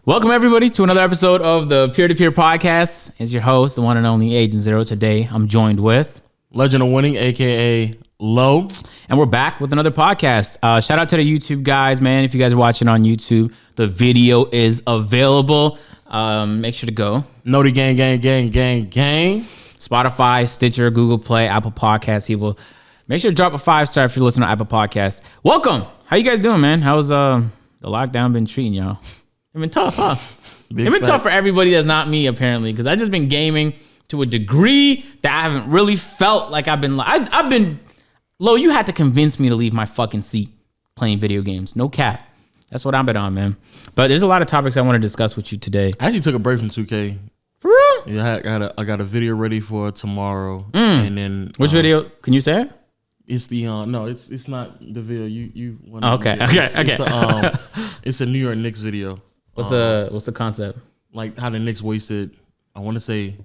Welcome everybody to another episode of the Peer-to-Peer Podcast. It's your host, the one and only Agent Zero. Today, I'm joined with Legend of Winning, aka Low, and we're back with another podcast. Shout out to the YouTube guys, man. If you guys are watching on YouTube, the video is available. Make sure to go. Noti gang. Spotify, Stitcher, Google Play, Apple Podcasts. People, make sure to drop a 5-star if you're listening to Apple Podcasts. Welcome. How you guys doing, man? How's the lockdown been treating y'all? It's been tough, huh? It's been tough for everybody that's not me, apparently, because I've just been gaming to a degree that I haven't really felt like I've been. Lo, you had to convince me to leave my fucking seat playing video games. No cap. That's what I've been on, man. But there's a lot of topics I want to discuss with you today. I actually took a break from 2K. For real? Yeah, I got a video ready for tomorrow. And then which video? Can you say it? It's the no, it's not the video. You want okay. It's a New York Knicks video. What's the concept? Like how the Knicks wasted, I want to say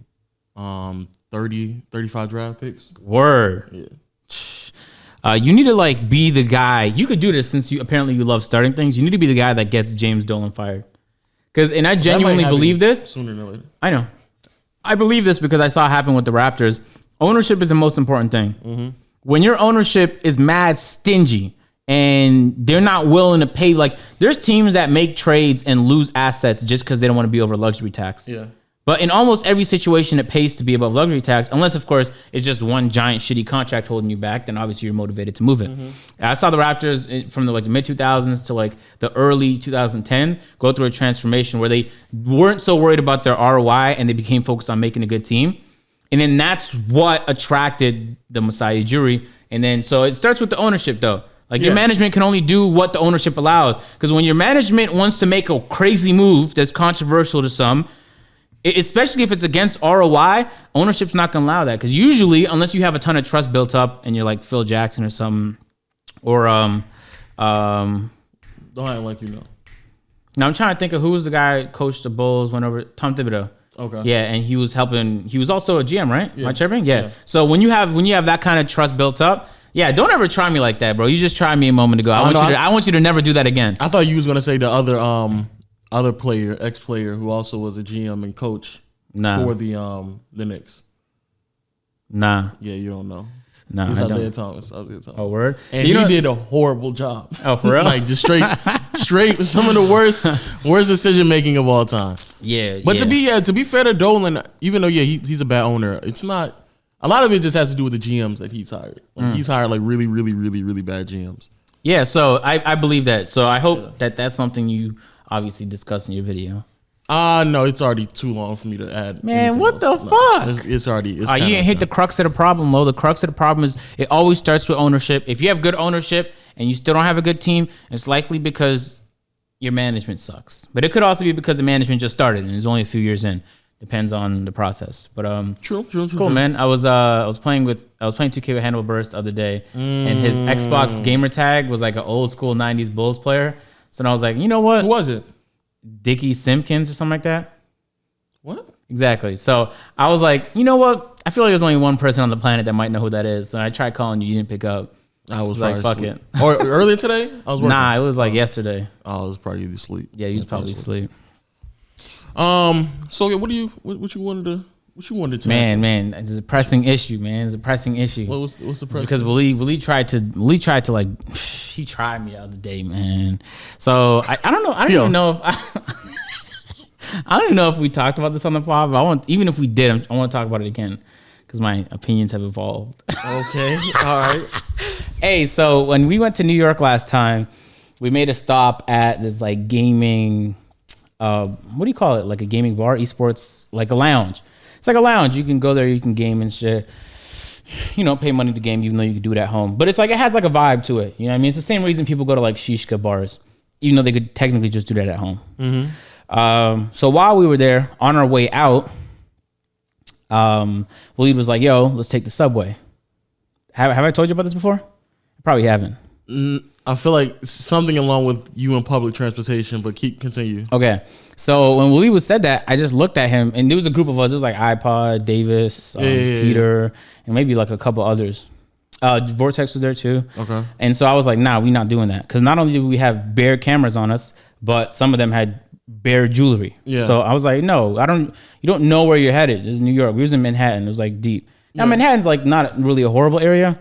35 draft picks. Word. Yeah. You need to like be the guy. You could do this since you love starting things. You need to be the guy that gets James Dolan fired. And I genuinely believe this. Sooner than later. I know. I believe this because I saw it happen with the Raptors. Ownership is the most important thing. Mm-hmm. When your ownership is mad stingy and they're not willing to pay, like there's teams that make trades and lose assets just because they don't want to be over luxury tax. Yeah. But in almost every situation, it pays to be above luxury tax, unless, of course, it's just one giant shitty contract holding you back. Then obviously you're motivated to move it. Mm-hmm. I saw the Raptors from the mid 2000s to like the early 2010s go through a transformation where they weren't so worried about their ROI and they became focused on making a good team. And then that's what attracted the Masai Ujiri. And then so it starts with the ownership, though. Like your management can only do what the ownership allows. Because when your management wants to make a crazy move that's controversial to some, especially if it's against ROI, ownership's not going to allow that. Because usually, unless you have a ton of trust built up and you're like Phil Jackson or something, or don't act like you know. Now I'm trying to think of who was the guy who coached the Bulls, went over Tom Thibodeau. Okay. Yeah, and he was helping. He was also a GM, right? Yeah. Am I tripping? Yeah. So when you have that kind of trust built up, yeah, don't ever try me like that, bro. You just tried me a moment ago. I want you to never do that again. I thought you was gonna say the other player, ex-player, who also was a GM and coach for the Knicks. Nah. Yeah, you don't know. Nah, it's I Isaiah don't. Thomas. Oh, word? And he did a horrible job. Oh, for real? Like just straight some of the worst decision making of all time. Yeah. But to be fair to Dolan, even though he's a bad owner, it's not. A lot of it just has to do with the GMs that he's hired. Like he's hired like really, really, really, really bad GMs. Yeah, so I believe that. So I hope that that's something you obviously discuss in your video. No, it's already too long for me to add. Man, what the fuck? It's already. You didn't hit the crux of the problem, Lo. The crux of the problem is it always starts with ownership. If you have good ownership and you still don't have a good team, it's likely because your management sucks. But it could also be because the management just started and it's only a few years in. Depends on the process, but true, cool, man. I was playing 2K with Hannibal Buress the other day, and his Xbox gamer tag was like an old school '90s Bulls player. So then I was like, you know what? Who was it? Dickie Simpkins or something like that. What? Exactly. So I was like, you know what? I feel like there's only one person on the planet that might know who that is. So I tried calling you, you didn't pick up. I was like, fuck it. Or earlier today? I was working. Nah, it was like yesterday. Oh, it was probably asleep. Yeah, you was probably asleep. So what you wanted to man, it's a pressing issue, man. It's a pressing issue. What's the pressing? Because Willie tried to like, he tried me the other day, man. So I don't know. I don't even know if I don't even know if we talked about this on the pod, but even if we did, I want to talk about it again because my opinions have evolved. Okay. All right. Hey, so when we went to New York last time, we made a stop at this like gaming, what do you call it? Like a gaming bar, esports, like a lounge. It's like a lounge. You can go there, you can game and shit. You know, pay money to game, even though you can do it at home. But it's like, it has like a vibe to it. You know what I mean? It's the same reason people go to like shishka bars, even though they could technically just do that at home. Mm-hmm. So while we were there, on our way out, Waleed was like, yo, let's take the subway. Have I told you about this before? I probably haven't. I feel like something along with you in public transportation, but continue. Okay. So when Waleed said that, I just looked at him, and there was a group of us. It was like iPod, Davis, Peter, and maybe like a couple others. Vortex was there too. Okay. And so I was like, nah, we're not doing that. Because not only did we have bare cameras on us, but some of them had bare jewelry. Yeah. So I was like, no, you don't know where you're headed. This is New York. We was in Manhattan. It was like deep. Now Manhattan's like not really a horrible area.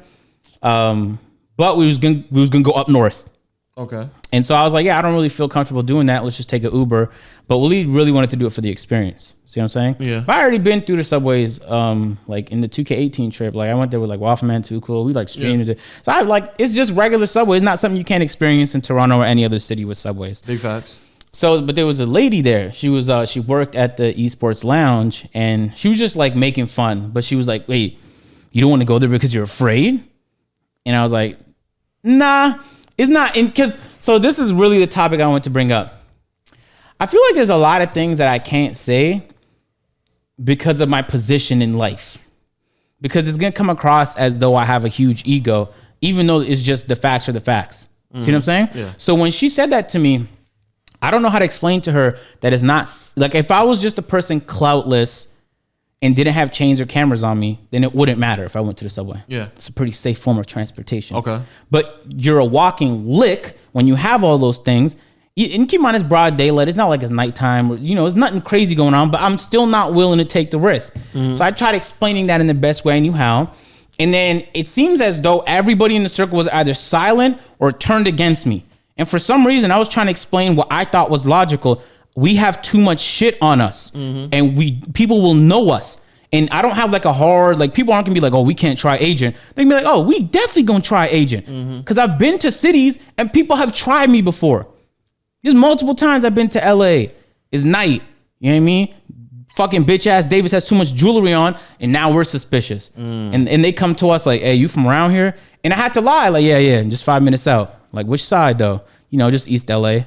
But we was gonna go up north. Okay. And so I was like, yeah, I don't really feel comfortable doing that. Let's just take an Uber. But Waleed really wanted to do it for the experience. See what I'm saying? Yeah. But I already been through the subways, like in the 2K18 trip. Like I went there with like Waffle Man, Too Cool. We like streamed it. So I like, it's just regular subway. It's not something you can't experience in Toronto or any other city with subways. Big facts. So, but there was a lady there. She was, she worked at the esports lounge and she was just like making fun. But she was like, wait, you don't want to go there because you're afraid? And I was like, nah, it's not. So this is really the topic I want to bring up. I feel like there's a lot of things that I can't say because of my position in life. Because it's going to come across as though I have a huge ego, even though it's just the facts are the facts. See what I'm saying? Yeah. So when she said that to me, I don't know how to explain to her that it's not, like if I was just a person cloutless and didn't have chains or cameras on me, then it wouldn't matter if I went to the subway. Yeah. It's a pretty safe form of transportation. Okay. But you're a walking lick when you have all those things. And keep in mind, it's broad daylight. It's not like it's nighttime. Or, there's nothing crazy going on, but I'm still not willing to take the risk. So I tried explaining that in the best way I knew how. And then it seems as though everybody in the circle was either silent or turned against me. And for some reason, I was trying to explain what I thought was logical. We have too much shit on us, and people will know us. And I don't have like a hard, like people aren't gonna be like, oh, we can't try agent. They can be like, oh, we definitely gonna try agent. Because I've been to cities and people have tried me before. There's multiple times I've been to LA. It's night. You know what I mean? Fucking bitch ass Davis has too much jewelry on, and now we're suspicious. And they come to us like, hey, you from around here? And I had to lie, like, yeah, just 5 minutes out. Like, which side though? Just East LA.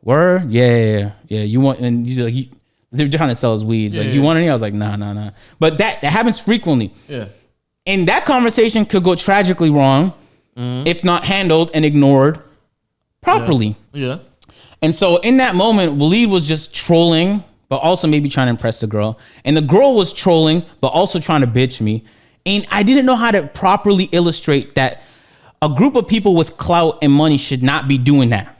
Word? Yeah. You want, and you like, they're trying to sell us weeds. Like, you want any? I was like, nah. But that happens frequently. Yeah. And that conversation could go tragically wrong if not handled and ignored properly. Yeah. And so in that moment, Waleed was just trolling, but also maybe trying to impress the girl. And the girl was trolling, but also trying to bitch me. And I didn't know how to properly illustrate that a group of people with clout and money should not be doing that.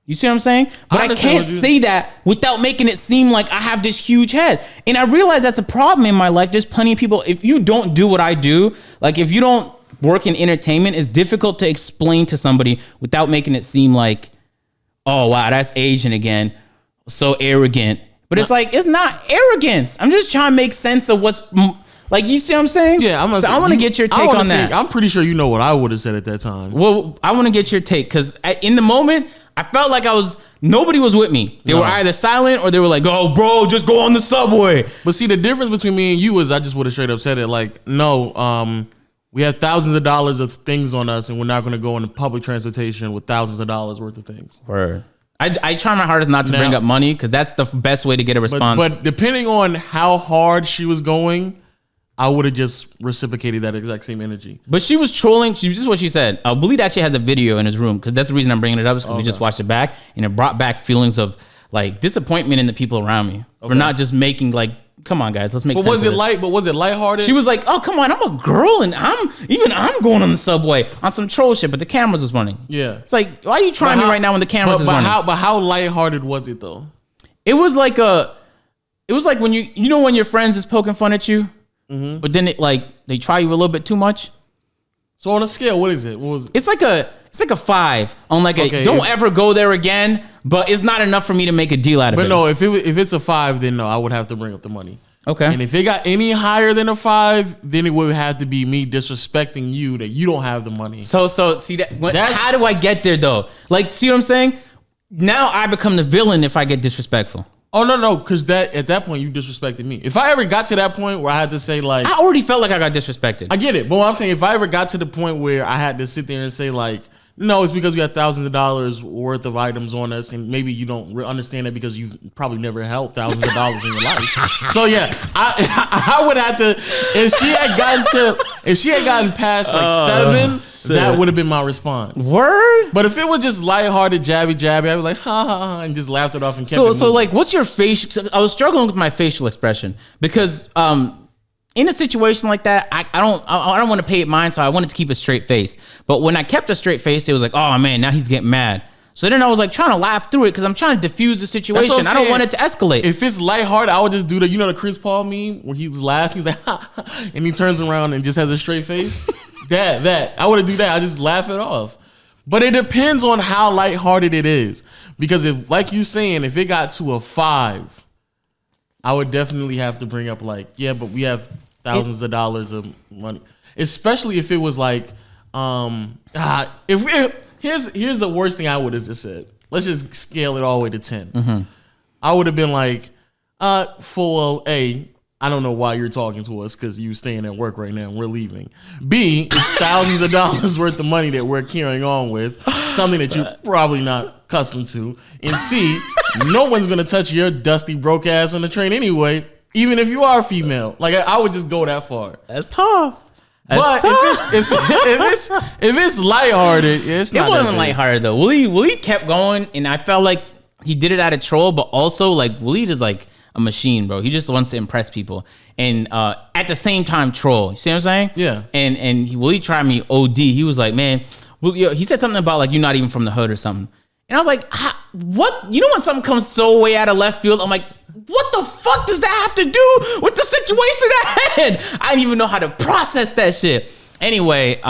You see what I'm saying? But I can't say that without making it seem like I have this huge head. And I realize that's a problem in my life. There's plenty of people, if you don't do what I do, like if you don't work in entertainment, it's difficult to explain to somebody without making it seem like, oh, wow, that's Asian again. So arrogant. But it's like, it's not arrogance. I'm just trying to make sense of what's... Like, you see what I'm saying? Yeah, I want to get your take on that. I'm pretty sure you know what I would have said at that time. Well, I want to get your take because in the moment, I felt like nobody was with me. They were either silent or they were like, oh, bro, just go on the subway. But see, the difference between me and you is I just would have straight up said it like, no, we have thousands of dollars of things on us and we're not going to go into public transportation with thousands of dollars worth of things. Word. I try my hardest not to bring up money because that's the best way to get a response. But depending on how hard she was going, I would have just reciprocated that exact same energy. But she was trolling. This is what she said. Waleed actually has a video in his room because that's the reason I'm bringing it up is because we just watched it back and it brought back feelings of like disappointment in the people around me for not just making like, come on guys, let's make sense of this. But was it lighthearted? She was like, oh, come on, I'm a girl and I'm going on the subway on some troll shit, but the cameras was running. Yeah. It's like, why are you trying me right now when the cameras is running? But how lighthearted was it though? It was like when when your friends is poking fun at you, but then they try you a little bit too much. So on a scale, what is it? What was it? It's like a 5 on like don't ever go there again, but it's not enough for me to make a deal out of it. But no, if it's a 5, then no, I would have to bring up the money. Okay. And if it got any higher than a 5, then it would have to be me disrespecting you that you don't have the money. So see that how do I get there though? Like, see what I'm saying? Now I become the villain if I get disrespectful. Oh no, because at that point you disrespected me. If I ever got to that point where I had to say like, I already felt like I got disrespected. I get it, but what I'm saying, if I ever got to the point where I had to sit there and say like, no, it's because we got thousands of dollars worth of items on us, and maybe you don't understand that because you've probably never held thousands of dollars in your life. So yeah, I would have to. If she had gotten past like 7, that would have been my response. Word. But if it was just lighthearted, jabby, I'd be like, ha ha ha, and just laughed it off and kept it moving. So like, what's your face? I was struggling with my facial expression because in a situation like that, I don't want to pay it mind, so I wanted to keep a straight face. But when I kept a straight face, it was like, oh man, now he's getting mad. So then I was like trying to laugh through it because I'm trying to diffuse the situation. I don't want it to escalate. If it's lighthearted, I would just do the Chris Paul meme where he was laughing, he's like, and he turns around and just has a straight face. I would do that. I just laugh it off. But it depends on how lighthearted it is. Because if, like you saying, if it got to a 5, I would definitely have to bring up like, yeah, but we have thousands of dollars of money. Especially if it was like, here's the worst thing I would have just said. Let's just scale it all the way to 10. Mm-hmm. I would have been like, full A, I don't know why you're talking to us because you staying at work right now and we're leaving. B, it's thousands of dollars worth of money that we're carrying on with, something that you're probably not accustomed to. And C, no one's going to touch your dusty, broke ass on the train anyway, even if you are female. Like, I would just go that far. That's tough. But if it's lighthearted, it's not. It wasn't lighthearted though. Willie kept going, and I felt like he did it out of troll, but also like Willie just like a machine, bro. He just wants to impress people, and at the same time troll. You see what I'm saying? Yeah. And Willie tried me OD. He was like, man, he said something about like you're not even from the hood or something, and I was like, what? You know when something comes so way out of left field, I'm like, what the fuck does that have to do with the situation at hand? I didn't even know how to process that shit. Anyway,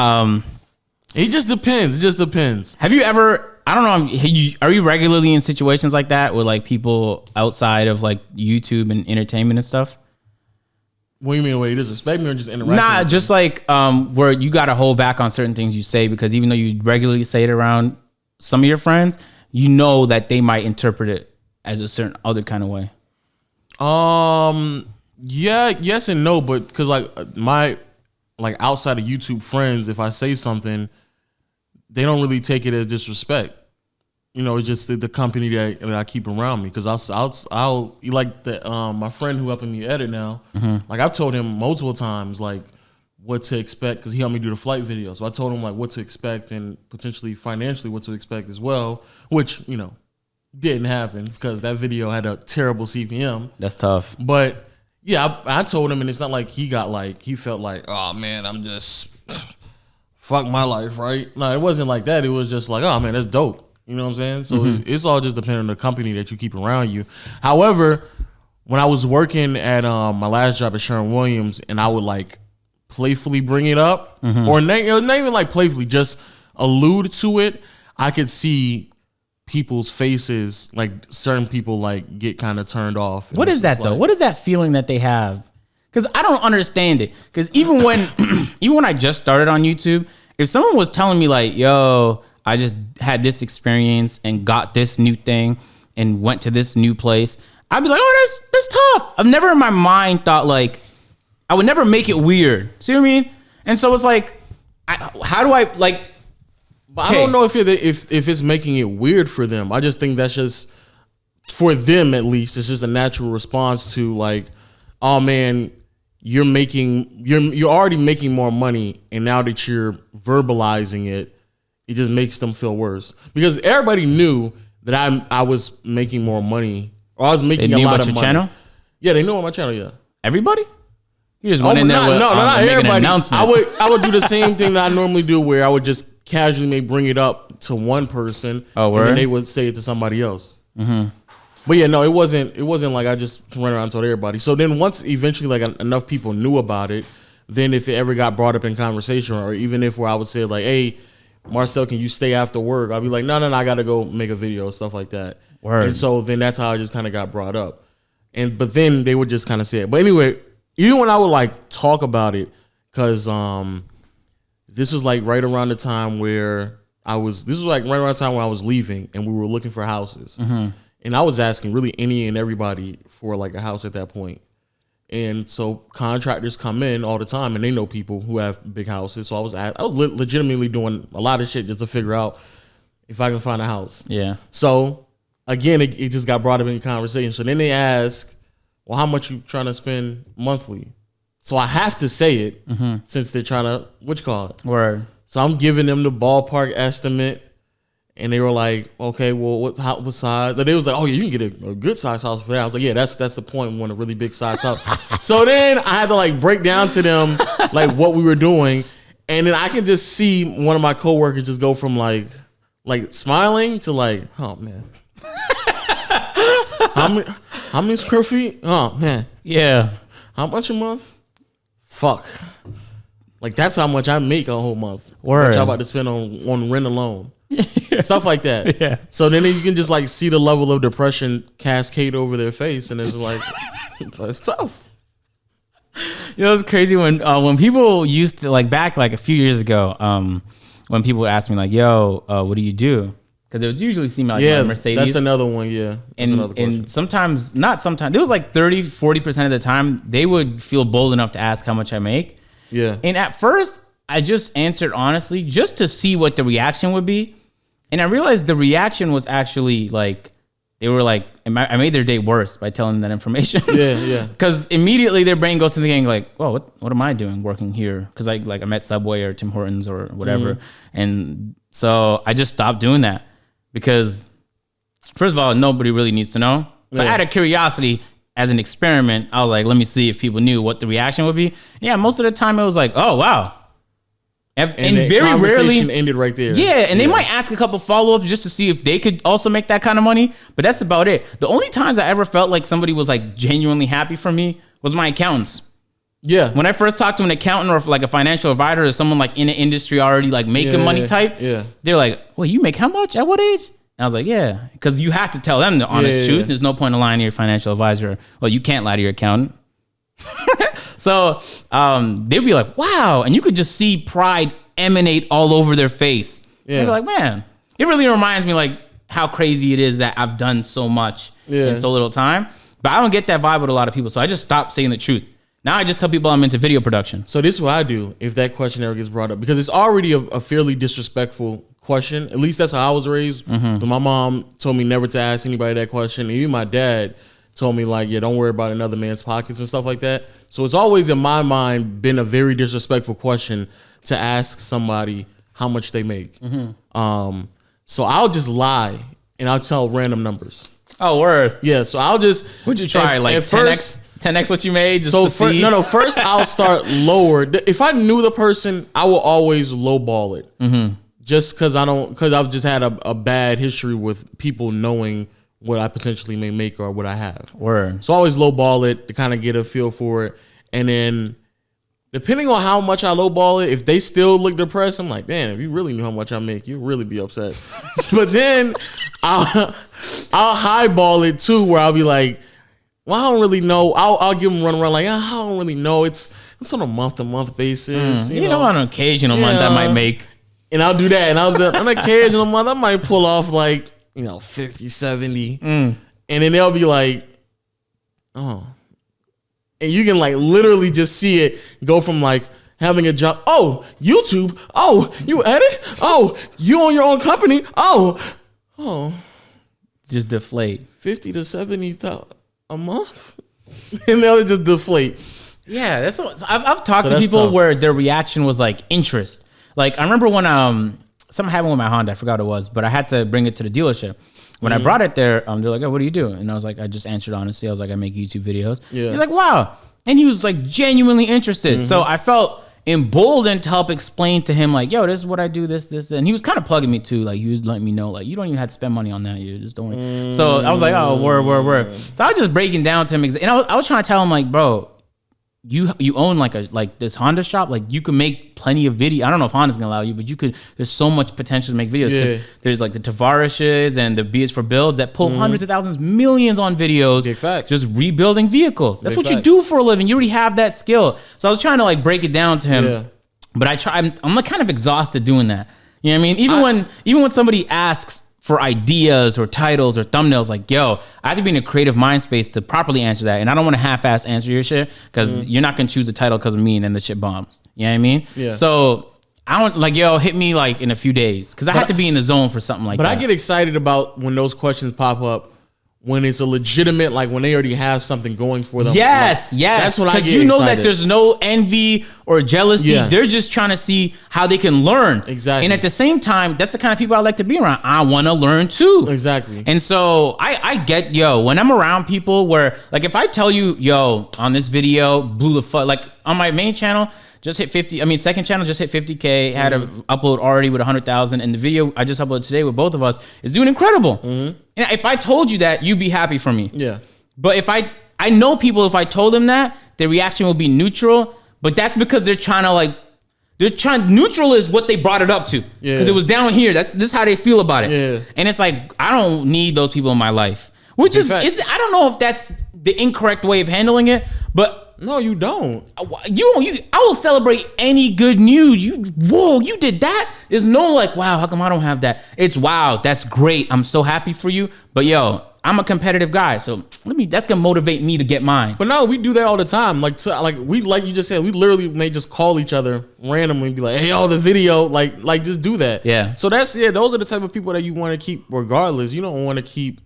it just depends. It just depends. Have you ever? I don't know. Are you regularly in situations like that with like people outside of like YouTube and entertainment and stuff? What do you mean? Wait, disrespect me or just interact? Nah, just like where you got to hold back on certain things you say because even though you regularly say it around some of your friends, you know that they might interpret it as a certain other kind of way. Yeah, yes and no, but because like my outside of YouTube friends, if I say something, they don't really take it as disrespect. You know, it's just the company that I keep around me. Because I'll like the my friend who helping me edit now. Mm-hmm. Like I've told him multiple times like what to expect because he helped me do the flight video. So I told him like what to expect and potentially financially what to expect as well, which you know didn't happen because that video had a terrible CPM. That's tough. But yeah, I told him, and it's not like he felt like, oh man, I'm just fuck my life, right? No, it wasn't like that. It was just like, oh man, that's dope. You know what I'm saying? So it's all just depending on the company that you keep around you. However, when I was working at my last job at Sherwin-Williams, and I would like playfully bring it up, or not even like playfully, just allude to it, I could see people's faces, like certain people like get kind of turned off. What is that though? What is that feeling that they have? Because I don't understand it. Because even when I just started on YouTube, if someone was telling me like, yo, I just had this experience and got this new thing and went to this new place, I'd be like, oh, that's tough. I've never in my mind thought like, I would never make it weird. See what I mean? And so it's like, how do I like? But I don't know if it's making it weird for them. I just think that's just for them at least. It's just a natural response to like, oh man, you're already making more money, and now that you're verbalizing it, it just makes them feel worse because everybody knew that I was making more money or I was making a lot of money. Channel? Yeah, they knew on my channel. Yeah, everybody. You just went in there with, not everybody. I would do the same thing that I normally do, where I would just casually bring it up to one person, and then they would say it to somebody else. Mm-hmm. But yeah, no, it wasn't like I just ran around and told everybody. So then once eventually like enough people knew about it, then if it ever got brought up in conversation, or even if where I would say like, hey, Marcel, can you stay after work? I'll be like, no, I got to go make a video, stuff like that. Word. And so then that's how I just kind of got brought up. But then they would just kind of say it. But anyway, even when I would like talk about it, because this was like right around the time where I was leaving and we were looking for houses. Mm-hmm. And I was asking really any and everybody for like a house at that point. And so contractors come in all the time and they know people who have big houses. So I was legitimately doing a lot of shit just to figure out if I can find a house. Yeah. So again, it just got brought up in conversation. So then they ask, well, how much you trying to spend monthly? So I have to say it since they're trying to, Word. So I'm giving them the ballpark estimate. And they were like, okay, well, what size? They was like, oh, yeah, you can get a good size house for that. I was like, yeah, that's the point. We want a really big size house. So then I had to like break down to them like what we were doing. And then I can just see one of my coworkers just go from like, like smiling to like, oh man, how many square feet? Oh man, Yeah. how much a month? Fuck, like that's how much I make a whole month. Word. Which I'm about to spend on rent alone, stuff like that. Yeah. So then you can just like see the level of depression cascade over their face, and it's like, that's tough. You know, it's crazy when people used to like back like a few years ago, when people would ask me like, "Yo, what do you do?" Because it would usually seem like Yeah, my Mercedes. that's another one. Yeah, that's another question. And sometimes, not sometimes, it was like 30-40% of the time they would feel bold enough to ask how much I make. Yeah, And at first, I just answered honestly just to see what the reaction would be. And I realized the reaction was actually like, they were like, I made their day worse by telling them that information. Yeah. Because immediately their brain goes to thinking like, well, what am I doing working here? Because I'm at Subway or Tim Hortons or whatever. And so I just stopped doing that because, first of all, nobody really needs to know. But out of curiosity, as an experiment, I was like, let me see if people knew what the reaction would be. Yeah, most of the time it was like, oh, wow. And very conversation rarely ended right there. Yeah, and they might ask a couple follow-ups just to see if they could also make that kind of money, but that's about it. The only times I ever felt like somebody was like genuinely happy for me was my accountants. Yeah. When I first talked to an accountant or like a financial advisor or someone like in the industry already like making money type, they're like, "Well, you make how much? At what age?" And I was like, "Yeah," because you have to tell them the honest truth. There's no point in lying to your financial advisor. Well, you can't lie to your accountant. So they'd be like, "Wow," and you could just see pride emanate all over their face. Yeah. They're like, man, it really reminds me like how crazy it is that I've done so much in so little time. But I don't get that vibe with a lot of people. So I just stopped saying the truth. Now I just tell people I'm into video production. So this is what I do if that question ever gets brought up, because it's already a fairly disrespectful question. At least that's how I was raised. My mom told me never to ask anybody that question. And even my dad told me like, yeah, don't worry about another man's pockets and stuff like that. So it's always in my mind been a very disrespectful question to ask somebody how much they make. So I'll just lie and I'll tell random numbers. Oh, word. Yeah, so I'll just... Would you try like 10x what you made just to see? First I'll start lower. If I knew the person, I will always lowball it. Just because I've just had a bad history with people knowing what I potentially may make or what I have. Word. So I always lowball it to kind of get a feel for it. And then depending on how much I lowball it, if they still look depressed, I'm like, man, if you really knew how much I make, you'd really be upset. But then I'll highball it too, where I'll be like, well, I don't really know. I'll give them run around like, I don't really know. It's on a month-to-month basis. You know, on an occasional month I might make. And I'll do that. And I was on an occasional month, I might pull off like, 50, 70. And then they'll be like, oh. And you can like literally just see it go from like having a job. Oh, YouTube. Oh, you edit. Oh, you own your own company. Oh. Just deflate. 50 to 70,000 a month. And they'll just deflate. Yeah, that's what, I've talked to people where their reaction was like interest. Like I remember when something happened with my Honda, I forgot what it was, but I had to bring it to the dealership. When I brought it there, they're like, "Oh, what do you do?" And I was like, "I just answered honestly. I was like, I make YouTube videos." Yeah. He's like, "Wow," and he was like genuinely interested. So I felt emboldened to help explain to him like, "Yo, this is what I do. This," and he was kind of plugging me too. Like he was letting me know like, you don't even have to spend money on that. You just don't. So I was like, "Oh, word." So I was just breaking down to him, and I was trying to tell him like, "Bro, you own like this Honda shop, like you can make plenty of video. I don't know if Honda's gonna allow you, but you could. There's so much potential to make videos. Yeah. There's like the Tavareshes and the B's for Builds that pull hundreds of thousands, millions on videos. Big facts. Just rebuilding vehicles. That's what you do for a living. You already have that skill. So I was trying to like break it down to him, but I'm like kind of exhausted doing that. You know what I mean? Even when somebody asks for ideas or titles or thumbnails, like, yo, I have to be in a creative mind space to properly answer that. And I don't want to half-ass answer your shit because you're not going to choose the title because of me and then the shit bombs. You know what I mean? Yeah. So I don't like, yo, hit me like in a few days because I have to be in the zone for something like that. But I get excited about when those questions pop up, when it's a legitimate, like when they already have something going for them. Yes. That's what I get excited. Because you know that there's no envy or jealousy. Yeah. They're just trying to see how they can learn. Exactly. And at the same time, that's the kind of people I like to be around. I want to learn too. Exactly. And so I get, when I'm around people where, like if I tell you, yo, on this video, blew the fuck, like on my main channel, just hit 50. I mean, second channel just hit 50K. Had a upload already with 100,000, and the video I just uploaded today with both of us is doing incredible. And if I told you that, you'd be happy for me. Yeah. But if I know people, if I told them that, their reaction will be neutral. But that's because they're trying to neutral is what they brought it up to. Yeah. Because it was down here. This is how they feel about it. Yeah. And it's like, I don't need those people in my life. Which is I don't know if that's the incorrect way of handling it, but no, you don't. I will celebrate any good news. You did that. There's no like, wow, how come I don't have that? It's wow, that's great. I'm so happy for you. But yo, I'm a competitive guy, so that's gonna motivate me to get mine. But no, we do that all the time. Like you just said, we literally may just call each other randomly and be like, hey, yo, the video, like just do that. Yeah. So those are the type of people that you want to keep regardless. You don't want to keep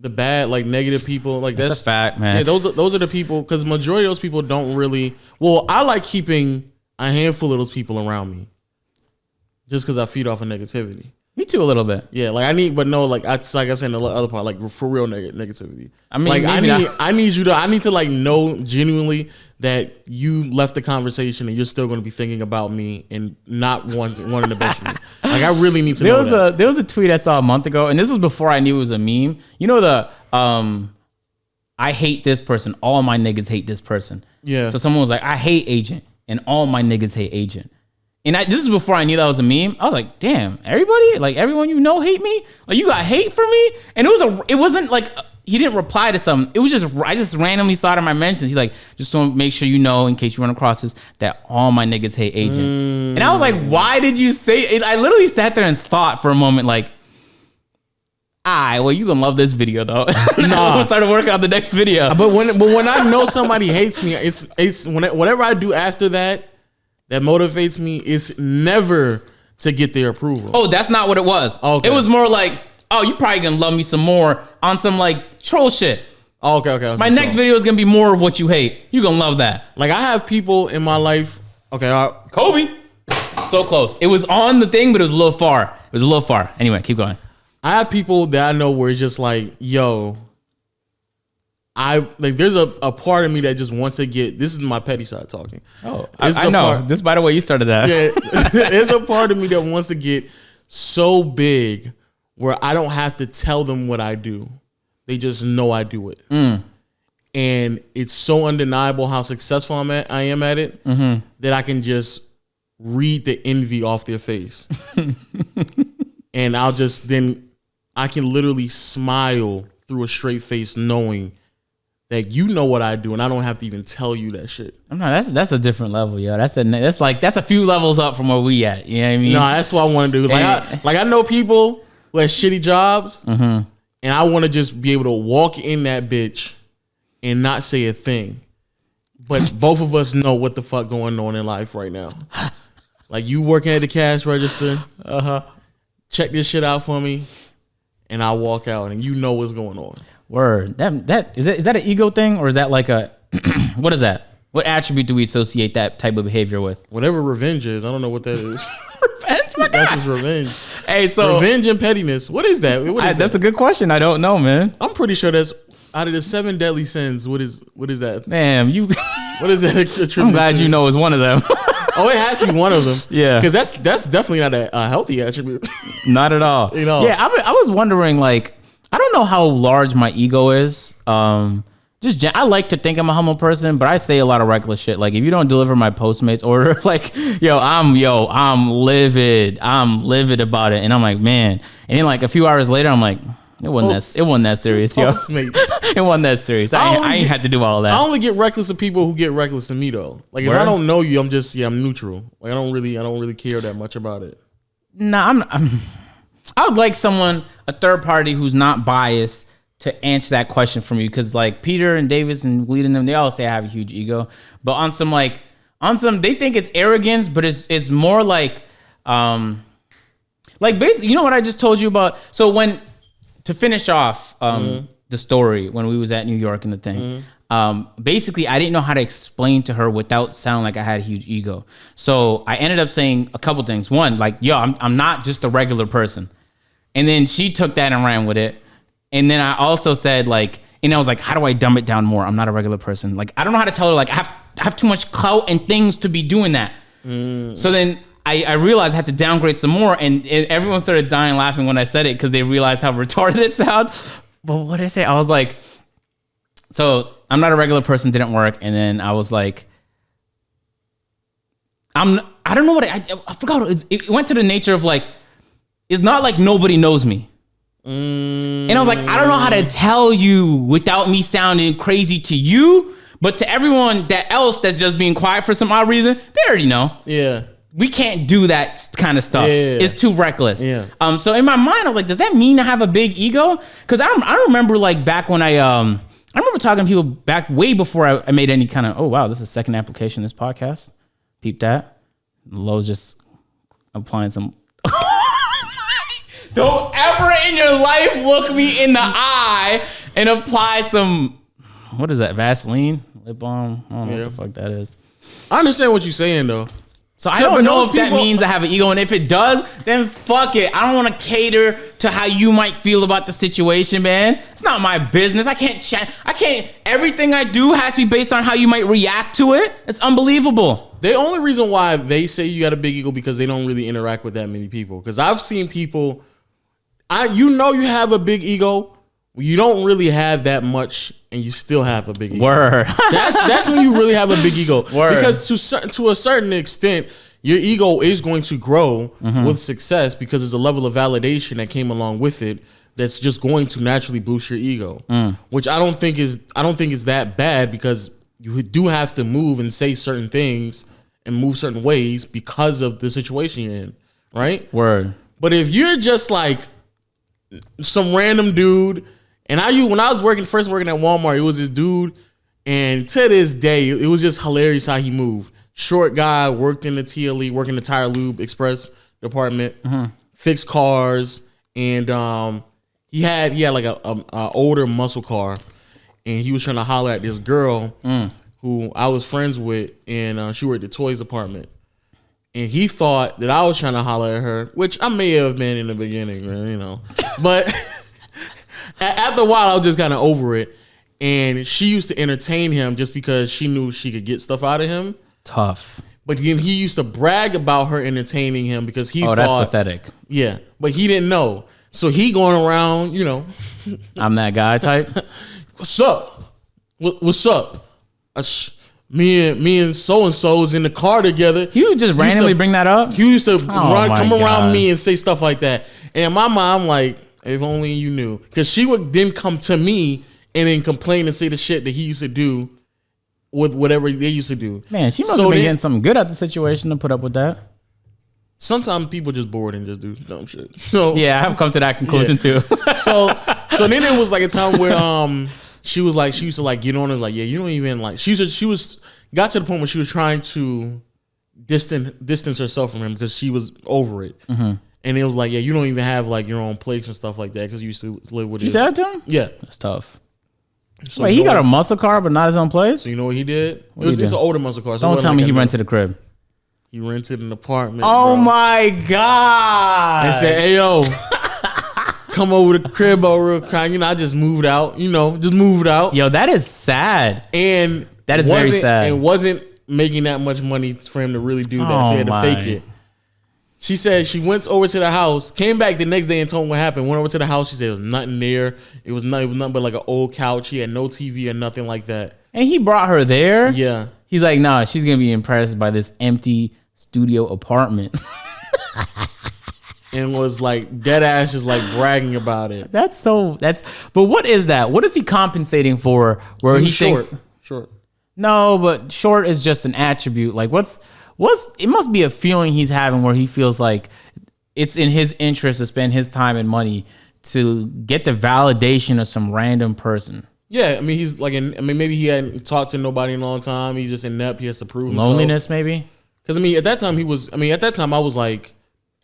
the bad, like negative people. Like that's a fact, man. Yeah, those are the people, because majority of those people don't really. Well, I like keeping a handful of those people around me, just because I feed off of negativity. Me too, a little bit. Yeah, like I need, but no, like I said in the other part, like for real negativity. I mean, like I need to like know genuinely that you left the conversation and you're still going to be thinking about me and not wanting the best for me. Like I really need to know that. There was a tweet I saw a month ago, and this was before I knew it was a meme. You know I hate this person. All my niggas hate this person. Yeah. So someone was like, I hate Agent, and all my niggas hate Agent. And this is before I knew that was a meme. I was like, damn, everybody, like everyone you know hate me? Like you got hate for me? And it wasn't like he didn't reply to something. It was just, I just randomly saw it in my mentions. He like, just want to make sure you know, in case you run across this, that all my niggas hate Agent. And I was like, why did you say it? I literally sat there and thought for a moment, like, well, you gonna love this video though. No, I started working on the next video. But when I know somebody hates me, it's whatever I do after that motivates me. Is never to get their approval. Oh, that's not what it was. Okay. It was more like, oh, you probably gonna love me some more on some like troll shit. Okay. My next video is gonna be more of what you hate. You gonna love that. Like I have people in my life. Okay, Kobe. So close. It was on the thing, but it was a little far. Anyway, keep going. I have people that I know where it's just like, yo, there's a part of me that just wants to get, this is my petty side talking. Oh, I know. This, by the way, you started that. Yeah, there's a part of me that wants to get so big where I don't have to tell them what I do. They just know I do it. And it's so undeniable how successful I am at it that I can just read the envy off their face. And I can literally smile through a straight face knowing that you know what I do and I don't have to even tell you that shit. That's a different level, yo. That's a few levels up from where we at. You know what I mean? No, that's what I want to do. Like I know people who have shitty jobs and I want to just be able to walk in that bitch and not say a thing. But both of us know what the fuck going on in life right now. Like you working at the cash register. Check this shit out for me. And I walk out and you know what's going on. Word. Is that an ego thing, or is that like a what is that? What attribute do we associate that type of behavior with? Whatever revenge is. I don't know what that is. Revenge? What that's his revenge. Hey, so revenge and pettiness. What is that? That's a good question. I don't know, man. I'm pretty sure that's out of the 7 deadly sins. What is that? Damn, what is that? I'm glad you know it's one of them. Oh, it has to be one of them. Yeah, because that's definitely not a healthy attribute. Not at all. You know. Yeah, I was wondering, like, I don't know how large my ego is. I like to think I'm a humble person, but I say a lot of reckless shit. Like, if you don't deliver my Postmates order, like, I'm livid. I'm livid about it, and I'm like, man. And then like a few hours later, I'm like, it wasn't that serious, yo. It wasn't that serious. I ain't had to do all of that. I only get reckless to people who get reckless to me though. Like if I don't know you, I'm neutral. Like I don't really care that much about it. Nah, I would like a third party who's not biased to answer that question for me, because like Peter and Davis and leading them, they all say I have a huge ego, but on some they think it's arrogance, but it's more like basically, you know what I just told you about. So to finish off the story, when we was at New York and the thing, basically I didn't know how to explain to her without sounding like I had a huge ego. So I ended up saying a couple things. One, like, yo, I'm not just a regular person. And then she took that and ran with it. And then I also said, like, and I was like, how do I dumb it down more? I'm not a regular person. Like, I don't know how to tell her, like, have too much clout and things to be doing that. So then I realized I had to downgrade some more, and everyone started dying laughing when I said it because they realized how retarded it sounded. But what did I say? I was like, so I'm not a regular person, didn't work. And then I was like, I don't know what I forgot. It went to the nature of like, it's not like nobody knows me. And I was like, I don't know how to tell you without me sounding crazy to you, but to everyone else that's just being quiet for some odd reason, they already know. Yeah. We can't do that kind of stuff. Yeah. It's too reckless. Yeah. So in my mind, I was like, does that mean I have a big ego? Because I remember like back when I remember talking to people back way before I made any kind of, oh wow, this is the second application of this podcast. Peep that. Lowe's just applying some. Don't ever in your life look me in the eye and apply some, what is that, Vaseline? Lip balm? I don't know what the fuck that is. I understand what you're saying, though. So I don't know if that means I have an ego, and if it does, then fuck it. I don't want to cater to how you might feel about the situation, man. It's not my business. I can't. Everything I do has to be based on how you might react to it. It's unbelievable. The only reason why they say you got a big ego because they don't really interact with that many people. Because I've seen people, you have a big ego. You don't really have that much, and you still have a big ego. Word. That's when you really have a big ego. Word. Because to a certain extent, your ego is going to grow with success because there's a level of validation that came along with it that's just going to naturally boost your ego. Which I don't think is that bad because you do have to move and say certain things and move certain ways because of the situation you're in, right? Word. But if you're just like some random dude. And when I was first working at Walmart, it was this dude, and to this day, it was just hilarious how he moved. Short guy, worked in the TLE, worked in the Tire Lube Express department, fixed cars, and he had like a older muscle car, and he was trying to holler at this girl who I was friends with, and she worked at the toys department. And he thought that I was trying to holler at her, which I may have been in the beginning, man, but. After a while, I was just kind of over it. And she used to entertain him just because she knew she could get stuff out of him. Tough. But then he used to brag about her entertaining him because he thought... that's pathetic. Yeah, but he didn't know. So he going around, I'm that guy type. What's up? What's up? Me and so-and-so's in the car together. You would just randomly bring that up? He used to come around me and say stuff like that. And my mom, like... If only you knew. Because she would then come to me and then complain and say the shit that he used to do with whatever they used to do. Man, she must have been getting something good out the situation to put up with that. Sometimes people just bored and just do dumb shit. So yeah, I have come to that conclusion too. so then it was like a time where she used to like get on and like, yeah, you don't even like she got to the point where she was trying to distance herself from him because she was over it. And it was like, yeah, you don't even have like your own place and stuff like that because you used to live with. She said that to him? Yeah, that's tough. So wait, he got a muscle car but not his own place? So you know what he did? It's an older muscle car. So don't tell me he rented a crib. He rented an apartment. Oh my God! And said, "Hey yo, come over to the crib real quick." I just moved out. Just moved out. Yo, that is sad. And that is very sad. And wasn't making that much money for him to really do that. So he had to fake it. She said she went over to the house, came back the next day and told him what happened. Went over to the house. She said it was nothing there. It was nothing but like an old couch. He had no TV or nothing like that. And he brought her there? Yeah. He's like, nah, she's going to be impressed by this empty studio apartment. And was like dead ass just like bragging about it. But what is that? What is he compensating for where he thinks? Short. No, but short is just an attribute. Like it must be a feeling he's having where he feels like it's in his interest to spend his time and money to get the validation of some random person. Yeah, he's like, maybe he hadn't talked to nobody in a long time. He's just inept. He has to prove himself. Loneliness, maybe. Because at that time I was like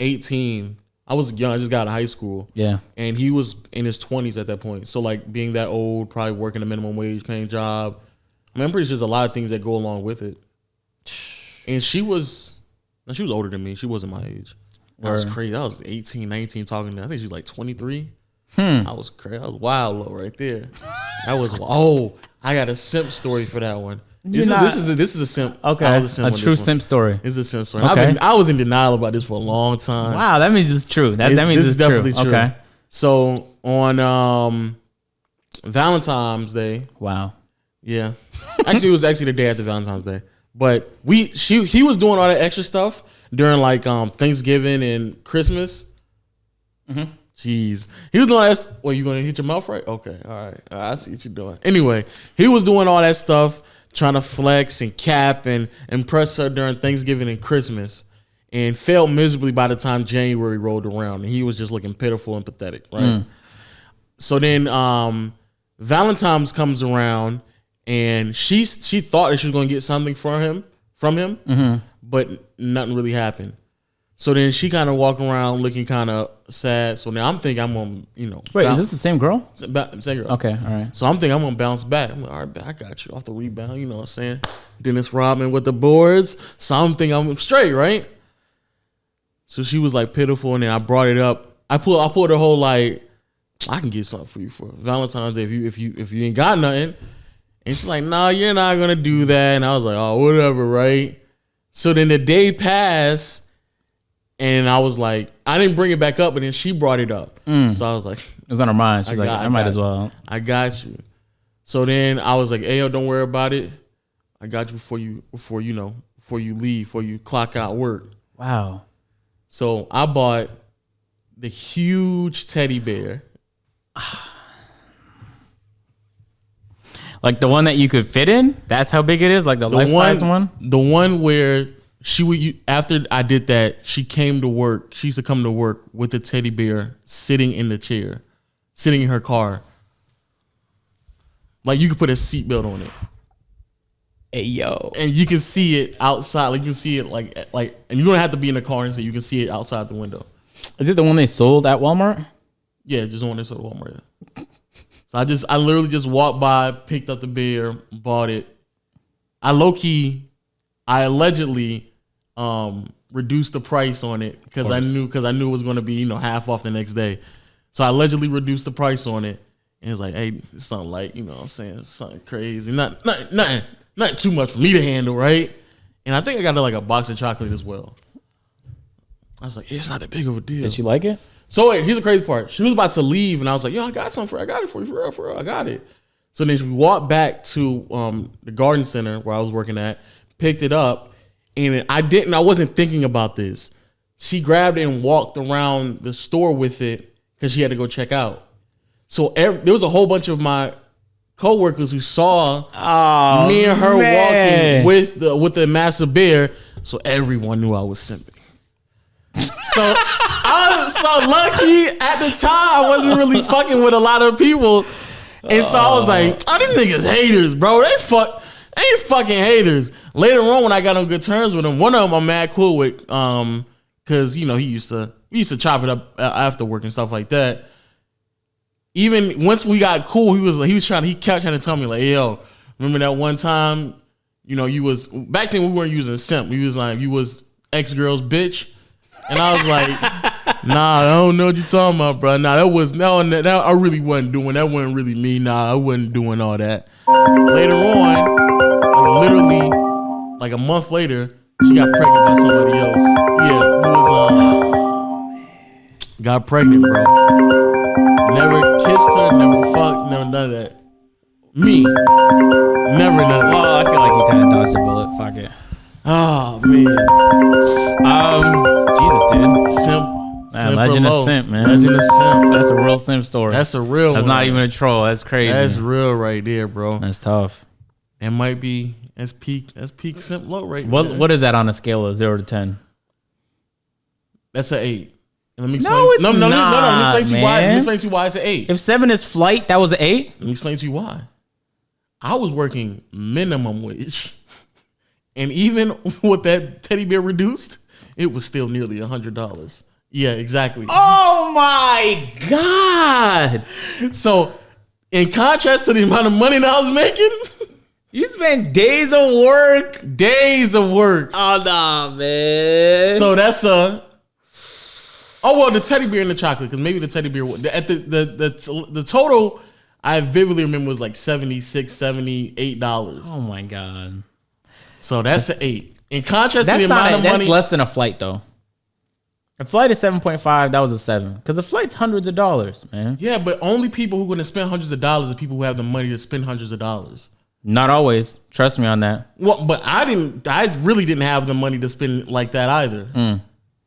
18. I was young. I just got out of high school. Yeah, and he was in his 20s at that point. So like being that old, probably working a minimum wage paying job. I'm pretty sure there's a lot of things that go along with it. And she was older than me. She wasn't my age. That was crazy. I was 18, 19 talking to her. I think she was like 23. I was crazy. I was wild low right there. I was, I got a simp story for that one. This is a simp. Okay, a true simp story. It's a simp story. Okay. I was in denial about this for a long time. Wow, that means it's true. That means it's definitely true. Okay. So on Valentine's Day. Wow. Yeah. Actually, it was actually the day after Valentine's Day. But he was doing all that extra stuff during like Thanksgiving and Christmas. Mm-hmm. Jeez. He was doing that. Well, you gonna hit your mouth right? Okay. All right. I see what you're doing. Anyway, he was doing all that stuff, trying to flex and cap and impress her during Thanksgiving and Christmas, and failed miserably by the time January rolled around, and he was just looking pitiful and pathetic, right? So then Valentine's comes around, and she thought that she was gonna get something from him, but nothing really happened. So then she kind of walk around looking kind of sad. So now I'm thinking I'm gonna, Wait, is this the same girl? Same girl. Okay, all right. So I'm thinking I'm gonna bounce back. I'm like, all right, I got you off the rebound. You know what I'm saying? Dennis Rodman with the boards. So I'm thinking I'm straight, right? So she was like pitiful, and then I brought it up. I pulled the whole like, I can get something for you for Valentine's Day if you ain't got nothing. And she's like, no, you're not gonna do that. And I was like, oh, whatever, right? So then the day passed. And I was like, I didn't bring it back up, but then she brought it up. So I was like, it was on her mind. She's like, I might as well. I got you. So then I was like, hey, yo, don't worry about it. I got you before you leave, before you clock out work. Wow. So I bought the huge teddy bear. Like the one that you could fit in? That's how big it is? Like the life-size one? The one where after I did that, she came to work. She used to come to work with the teddy bear sitting in the chair, sitting in her car. Like you could put a seatbelt on it. Hey, yo. And you can see it outside. Like you can see it like, and you don't have to be in the car and so you can see it outside the window. Is it the one they sold at Walmart? Yeah, just the one they sold at Walmart. So I literally just walked by, picked up the bear, bought it. I allegedly reduced the price on it because I knew it was going to be half off the next day. So I allegedly reduced the price on it, and it's like, hey, it's something like what I'm saying, something crazy, not too much for me to handle, right? And I think I got like a box of chocolate as well. I was like, it's not that big of a deal. Did she like it? So wait, here's the crazy part. She was about to leave, and I was like, yo, I got it for you, for real, I got it. So then we walked back to the garden center where I was working at, picked it up, and I wasn't thinking about this. She grabbed it and walked around the store with it because she had to go check out. So there was a whole bunch of my coworkers who saw me and her walking with the massive bear. So everyone knew I was simping. So I was so lucky at the time. I wasn't really fucking with a lot of people. And so I was like, oh, these niggas haters, bro. They ain't fucking haters. Later on, when I got on good terms with them, one of them I'm mad cool with, cause we used to chop it up after work and stuff like that. Even once we got cool, he kept trying to tell me like, hey, yo, remember that one time, you was back then we weren't using simp. We was like, you was ex-girl's bitch. And I was like, nah, I don't know what you're talking about, bro. Nah, that I really wasn't doing. That wasn't really me. Nah, I wasn't doing all that. Later on, literally, like a month later, she got pregnant by somebody else. Yeah, who was got pregnant, bro. Never kissed her, never fucked, never none of that. Me, never none of that. Well, I feel like you kind of dodged a bullet. Fuck it. Oh man. Jesus, dude. Simp. Legend of Simp, man. Legend of Simp. That's a real simp story. That's a real. That's not even a troll. That's crazy. That's real right there, bro. That's tough. It might be that's peak simp low right there. What is that on a scale of 0 to 10? That's an 8. And let me explain. No, it's no. Let me explain to you why. man. Let me explain to you why it's an 8. If 7 is flight, that was an 8. Let me explain to you why. I was working minimum wage. And even with that teddy bear reduced, it was still nearly $100. Yeah, exactly. Oh my God. So, in contrast to the amount of money that I was making, you spent days of work. Oh, nah, man. So that's the teddy bear and the chocolate, because maybe the teddy bear, at the total I vividly remember it was like $76, $78. Oh my god. So that's an 8. In contrast to That's the amount of money, that's less than a flight though. A flight is 7.5. That was a 7 because a flight's hundreds of dollars, man. yeah, but only people who are going to spend hundreds of dollars are people who have the money to spend hundreds of dollars. Not always. Trust me on that. Well, but I really didn't have the money to spend like that either.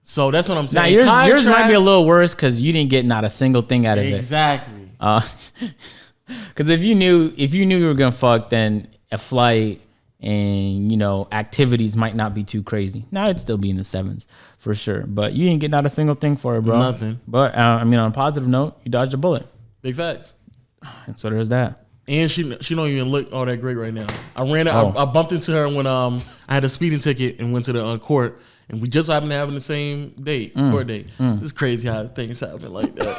So that's what I'm Now saying. yours might be a little worse because you didn't get not a single thing out of it. Exactly. Because if you knew you were gonna fuck, then a flight and activities might not be too crazy. Now it'd still be in the 7s for sure, but you didn't get not a single thing for it, bro. Nothing. But on a positive note, you dodged a bullet. Big facts. And so there's that. And she don't even look all that great right now. I bumped into her when I had a speeding ticket and went to the court, and we just happened to have the same date, court date. It's crazy how things happen like that.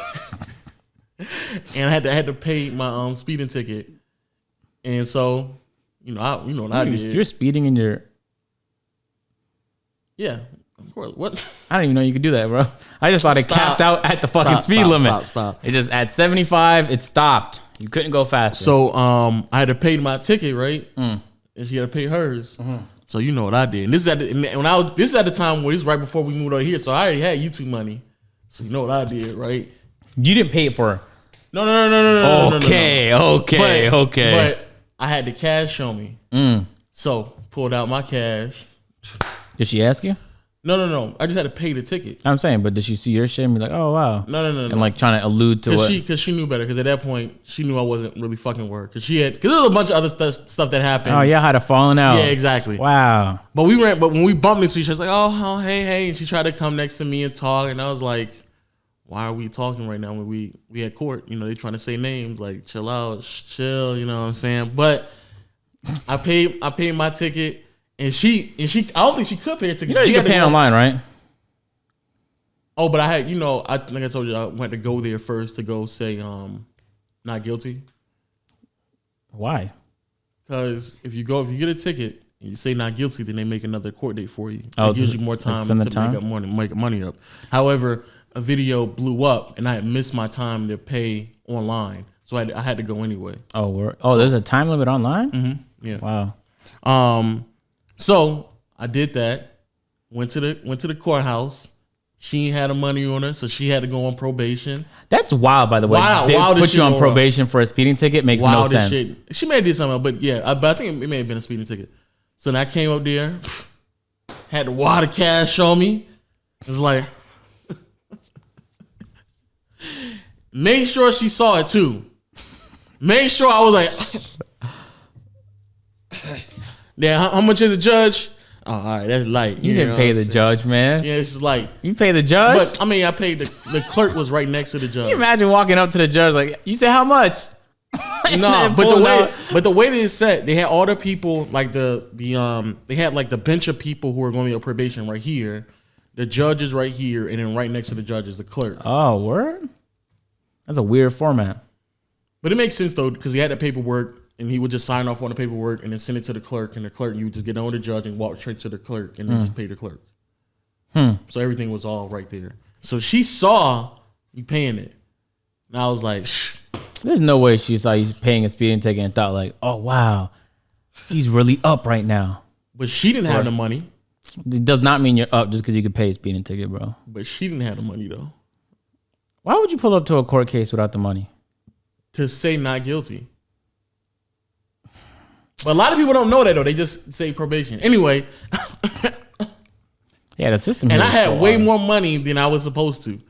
And I had to pay my speeding ticket, and so what I did. You're speeding in your. Yeah, of course. What? I didn't even know you could do that, bro. I just thought it capped out at the fucking speed limit. Stop. It just at 75, it stopped. You couldn't go faster. So I had to pay my ticket, right? And she had to pay hers. So you know what I did. And this is at the time where it's right before we moved over here. So I already had YouTube money. So you know what I did, right? You didn't pay it for her. No. Okay. But I had the cash on me. So pulled out my cash. Did she ask you? No. I just had to pay the ticket. I'm saying, but did she see your shit and be like, oh, wow? No. And like trying to allude to what? Because she knew better. Because at that point, she knew I wasn't really fucking with her. Because there was a bunch of other stuff that happened. Oh, yeah, had a falling out. Yeah, exactly. Wow. But when we bumped into each other, she was like, oh, hey. And she tried to come next to me and talk. And I was like, why are we talking right now when we at court? They trying to say names. Like, chill out, chill, you know what I'm saying? But I paid my ticket. And she, I don't think she could pay a ticket. You can pay online, right? Oh, but I had, like I told you, I went to go there first to go say, not guilty. Why? Because if you get a ticket and you say not guilty, then they make another court date for you. Oh, it gives you more time to make money up. However, a video blew up and I had missed my time to pay online, so I had to go anyway. There's a time limit online? Mm-hmm. Yeah. Wow. So I did that. Went to the courthouse. She ain't had the money on her, so she had to go on probation. That's wild, by the way. They put you on probation for a speeding ticket makes no sense. Shit. She may have did something else, but yeah, but I think it may have been a speeding ticket. So then I came up there, had the wad of cash on me. It was like, made sure she saw it too. Made sure I was like, yeah, how much is a judge? Oh, all right, that's light. You didn't pay the judge, man. Yeah, it's light. You pay the judge? But I mean, I paid the clerk was right next to the judge. Can you imagine walking up to the judge like, you say how much? No, but the way they set, they had all the people like they had like the bench of people who were going to be on probation right here, the judge is right here, and then right next to the judge is the clerk. Oh, word? That's a weird format. But it makes sense though, because he had the paperwork and he would just sign off on the paperwork and then send it to the clerk, and the clerk, you would just get on with the judge and walk straight to the clerk and then just pay the clerk. So everything was all right there. So she saw you paying it. And I was like, shh. There's no way she saw you paying a speeding ticket and thought like, oh, wow, he's really up right now. But she didn't have the money. It does not mean you're up just because you could pay a speeding ticket, bro. But she didn't have the money though. Why would you pull up to a court case without the money? To say not guilty. But a lot of people don't know that though. They just say probation. Anyway. Yeah, the system. And I had way more money than I was supposed to.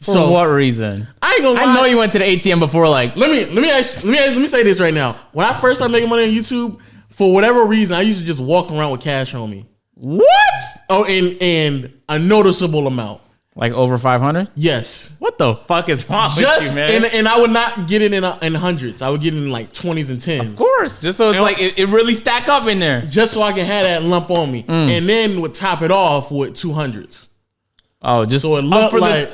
For what reason? I ain't gonna lie. I know you went to the ATM before. Like, let me say this right now. When I first started making money on YouTube, for whatever reason, I used to just walk around with cash on me. What? Oh, and a noticeable amount. Like over 500? Yes. What the fuck is wrong with you, man? And I would not get it in hundreds. I would get it in like 20s and 10s. Of course. Just so it's like it really stack up in there. Just so I can have that lump on me. And then would top it off with 200s. Oh, just so it looked like...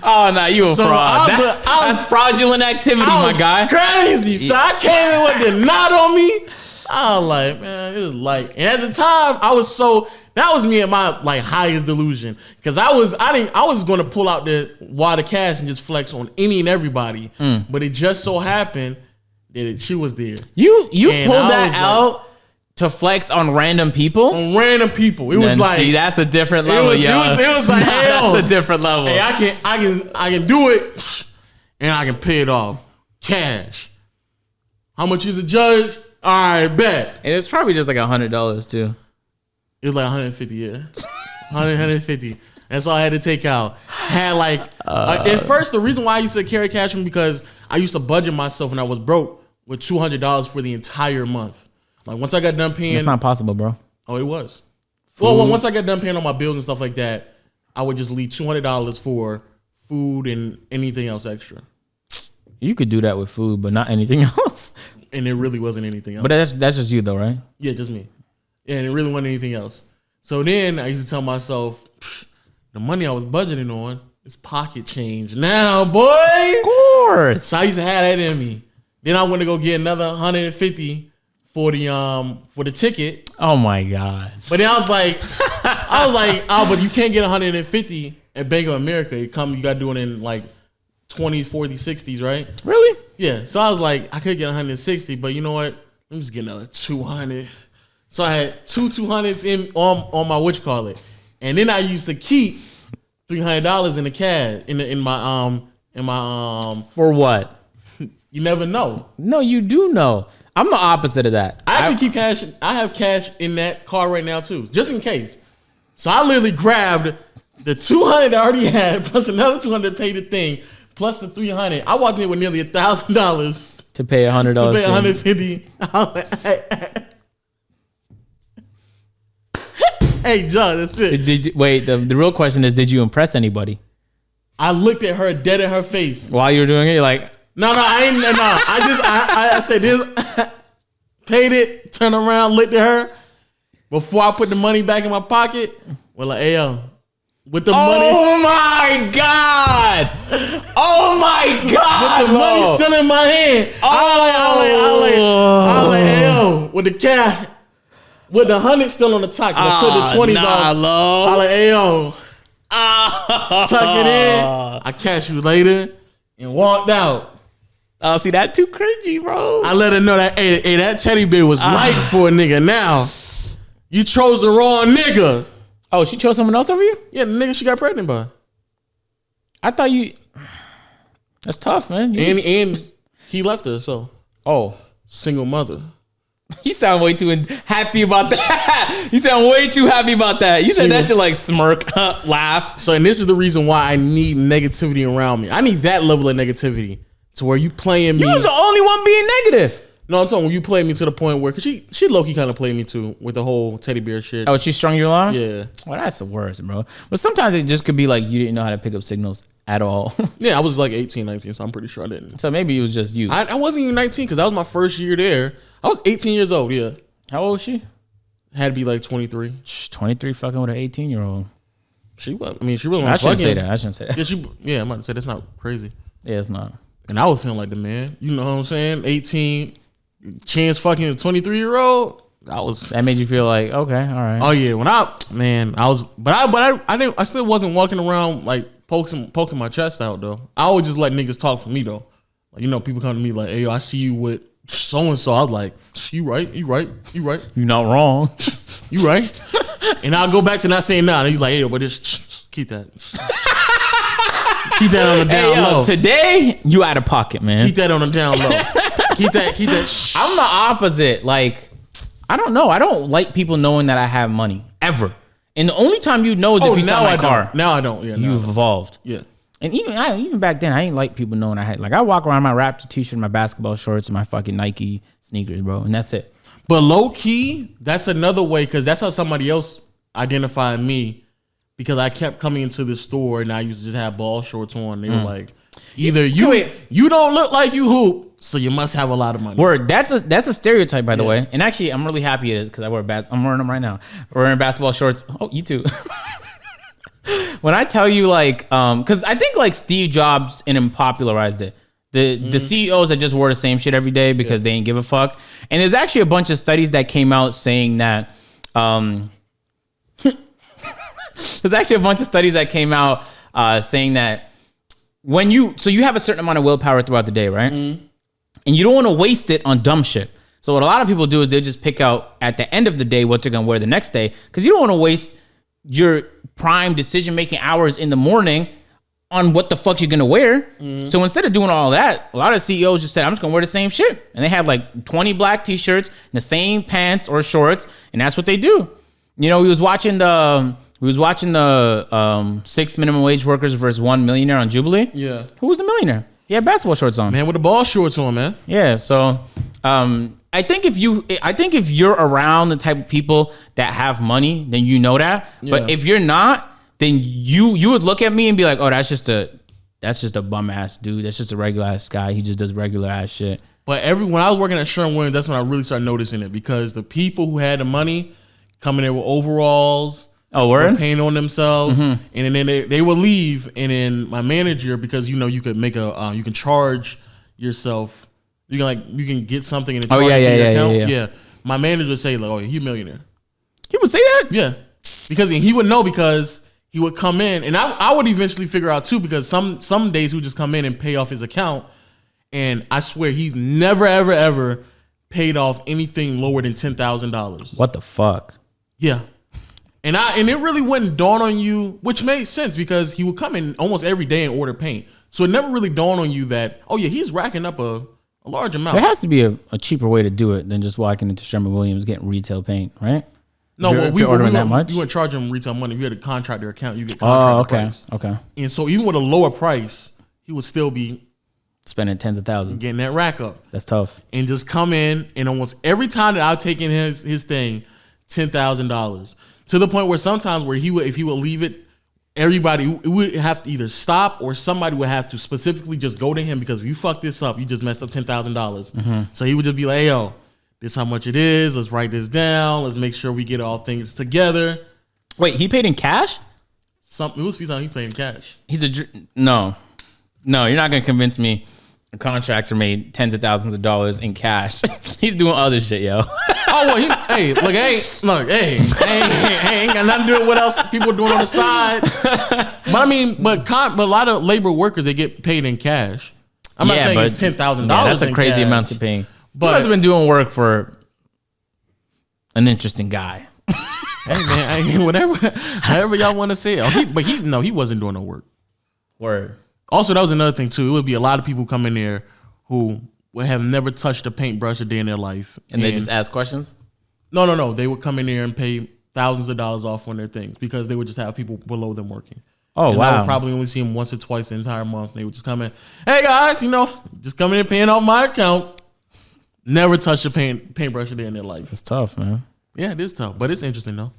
Oh, no, you a fraud. That's fraudulent activity, my guy. Crazy. So I came in with the knot on me. I was like, man, it was like... And at the time, I was so... That was me at my like highest delusion. Cause I was gonna pull out the wad of cash and just flex on any and everybody. But it just so happened that she was there. You pulled that out to flex on random people? On random people. It was like, see, that's a different level, it was like, hey, that's a different level. Hey, I can do it and I can pay it off. Cash. How much is a judge? All right, bet. And it's probably just like $100 too. It was like 150, yeah. 150. That's all I had to take out. Had like, at first, the reason why I used to carry cash was because I used to budget myself when I was broke with $200 for the entire month. Like once I got done paying. It's not possible, bro. Oh, it was. Well, once I got done paying all my bills and stuff like that, I would just leave $200 for food and anything else extra. You could do that with food, but not anything else. And it really wasn't anything else. But that's just you though, right? Yeah, just me. And it really wasn't anything else. So then I used to tell myself, the money I was budgeting on is pocket change now, boy. Of course. So I used to have that in me. Then I went to go get another 150 for the ticket. Oh my God. But then I was like, oh, but you can't get 150 at Bank of America. You got to do it in like 20s, 40s, 60s, right? Really? Yeah. So I was like, I could get 160, but you know what? Let me just get another 200. So I had two 200s on my whatchamacallit. And then I used to keep $300 in the cash in my For what? You never know. No, you do know. I'm the opposite of that. I actually keep cash. I have cash in that car right now too, just in case. So I literally grabbed the 200 I already had, plus another 200 to pay the thing, plus the 300. I walked in with nearly $1,000 to pay $100. To pay 150. Hey, John, that's it. Wait, the real question is, did you impress anybody? I looked at her dead in her face. While you were doing it, you're like, no, I ain't. No, I said this, paid it, turned around, looked at her. Before I put the money back in my pocket, well, like, hey, yo, with the money. Oh my God. Oh my God. With the money still in my hand. I was like, hey, yo, with the cash. With the 100 still on the top, I took the 20s off. I like, hey, yo, tuck it in. I catch you later and walked out. Oh, see, that too cringy, bro. I let her know that, hey, that teddy bear was light for a nigga. Now, you chose the wrong nigga. Oh, she chose someone else over you? Yeah, the nigga she got pregnant by. I thought you. That's tough, man. And he left her, so. Oh. Single mother. You sound way too happy about that. You sound way too happy about that. You said that shit like smirk, laugh. So, and this is the reason why I need negativity around me. I need that level of negativity to where you playing me. You was the only one being negative. No, I'm talking when you play me to the point where, cause she low-key kind of played me too with the whole teddy bear shit. Oh, she strung you along? Yeah. Well, that's the worst, bro. But sometimes it just could be like you didn't know how to pick up signals at all. Yeah, I was like 18, 19, so I'm pretty sure I didn't. So maybe it was just you. I wasn't even 19 because that was my first year there. I was 18 years old, yeah. How old was she? Had to be like 23. 23 fucking with an 18-year-old. She was, I mean, she really I shouldn't say that. I shouldn't say that. Yeah, I'm about to say that's not crazy. Yeah, it's not. And I was feeling like the man. You know what I'm saying? 18, chance fucking a 23-year-old. That made you feel like, okay, all right. Oh yeah, I still wasn't walking around like poking my chest out though. I always just let niggas talk for me though. Like, you know, people come to me like, hey, yo, I see you with so and so. I was like, you right. You're not wrong. You right. And I'll go back to not saying nothing. He's like, hey, yo, but just keep that. Keep that on the down low. Today, you out of pocket, man. Keep that on the down low. Keep that. I'm the opposite. Like, I don't know. I don't like people knowing that I have money ever. And the only time you know is if you saw my car. Now I don't. Yeah, you've evolved. Yeah. And even back then, I ain't like people knowing I had. Like, I walk around my Raptor t-shirt, my basketball shorts, and my fucking Nike sneakers, bro, and that's it. But low key, that's another way, because that's how somebody else identified me, because I kept coming into the store and I used to just have ball shorts on. They were like, either you don't look like you hoop, so you must have a lot of money. Word, that's a stereotype, by the way. And actually, I'm really happy it is, because I'm wearing them right now. Wearing basketball shorts. Oh, you too. When I tell you, like, because I think like Steve Jobs and him popularized it. The CEOs that just wore the same shit every day because they ain't give a fuck. And there's actually a bunch of studies that came out saying that There's actually a bunch of studies that came out saying that you have a certain amount of willpower throughout the day, right? Mm-hmm. And you don't want to waste it on dumb shit. So what a lot of people do is they just pick out at the end of the day what they're going to wear the next day, because you don't want to waste your prime decision-making hours in the morning on what the fuck you're going to wear. Mm-hmm. So instead of doing all that, a lot of CEOs just said, I'm just going to wear the same shit. And they have like 20 black t-shirts and the same pants or shorts, and that's what they do. You know, we was watching the 6 minimum wage workers versus 1 millionaire on Jubilee. Yeah. Who was the millionaire? He had basketball shorts on. Man with the ball shorts on, man. Yeah, so I think if you're around the type of people that have money, then you know that. Yeah. But if you're not, then you would look at me and be like, oh, that's just a bum ass dude. That's just a regular ass guy. He just does regular ass shit. But when I was working at Sherwin-Williams, that's when I really started noticing it, because the people who had the money coming in with overalls, paint on themselves, and then they will leave, and then my manager, because you could make you can charge yourself. You can get something and charge it to your account. Yeah. My manager would say like, "Oh, you're a millionaire." He would say that? Yeah, because he would know, because he would come in, and I would eventually figure out too, because some days he would just come in and pay off his account, and I swear he's never ever paid off anything lower than $10,000. What the fuck? Yeah. And it really wouldn't dawn on you, which made sense, because he would come in almost every day and order paint. So it never really dawned on you that, oh yeah, he's racking up a large amount. There has to be a cheaper way to do it than just walking into Sherwin-Williams getting retail paint, right? No, we ordering that much. You wouldn't charge him retail money. If you had a contractor account, you get contractor price. Okay. And so even with a lower price, he would still be spending tens of thousands, getting that rack up. That's tough. And just come in, and almost every time that I've taken his thing, $10,000, to the point where sometimes if he would leave it, everybody would have to either stop, or somebody would have to specifically just go to him, because if you fuck this up, you just messed up $10,000. Mm-hmm. So he would just be like, hey, yo, this is how much it is. Let's write this down. Let's make sure we get all things together. Wait, he paid in cash? It was a few times he paid in cash. No, you're not gonna convince me a contractor made tens of thousands of dollars in cash. He's doing other shit, yo. Oh, well, ain't got nothing to do with what else people are doing on the side. But I mean, but a lot of labor workers, they get paid in cash. I'm not saying it's $10,000. That's a crazy amount to pay. But he hasn't been doing work for an interesting guy. Hey man, however y'all want to say it. But he wasn't doing no work. Word. Also, that was another thing too. It would be a lot of people come in there who would have never touched a paintbrush a day in their life, and they just ask questions. No. They would come in there and pay thousands of dollars off on their things, because they would just have people below them working. Oh, wow. I would probably only see them once or twice the entire month. They would just come in, hey guys, just coming in paying off my account. Never touched a paintbrush a day in their life. It's tough, man. Yeah, it is tough, but it's interesting though.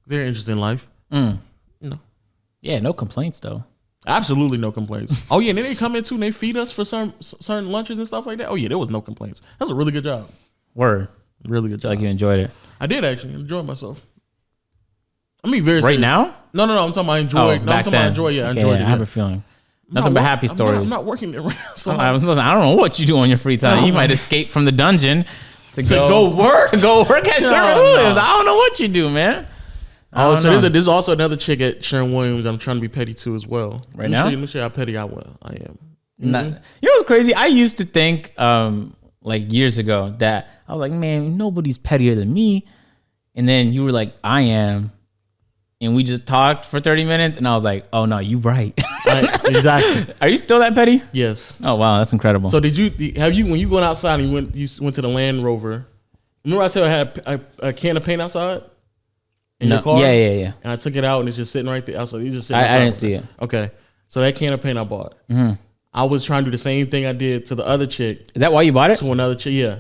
Very interesting life. Yeah, no complaints though. Absolutely no complaints. Oh yeah, and then they come in too and they feed us for certain lunches and stuff like that. Oh yeah, there was no complaints. That's a really good job. Word. Really good job. Like you enjoyed it. I did actually enjoy myself. I mean, very right serious. now? No. I'm talking about enjoy. No, I'm talking about enjoy. Yeah, I enjoyed it. I have a feeling. Nothing but happy stories. I'm not working there. So I don't know what you do on your free time. You might escape from the dungeon to go work at Sherwin-Williams. I don't know what you do, man. Oh, so there's also another chick at Sherwin-Williams I'm trying to be petty to as well. Right now? Let me show you how petty I am. Mm-hmm. You know what's crazy? I used to think like years ago that I was like, man, nobody's pettier than me. And then you were like, I am. And we just talked for 30 minutes and I was like, oh no, you right. Exactly. Are you still that petty? Yes. Oh wow, that's incredible. So when you went outside and you went to the Land Rover, remember I said I had a can of paint outside? In your car? Yeah. And I took it out and it's just sitting right there. Also, you just sitting I didn't see it. Okay. So that can of paint I bought. Mm-hmm. I was trying to do the same thing I did to the other chick. Is that why you bought it? To another chick, yeah.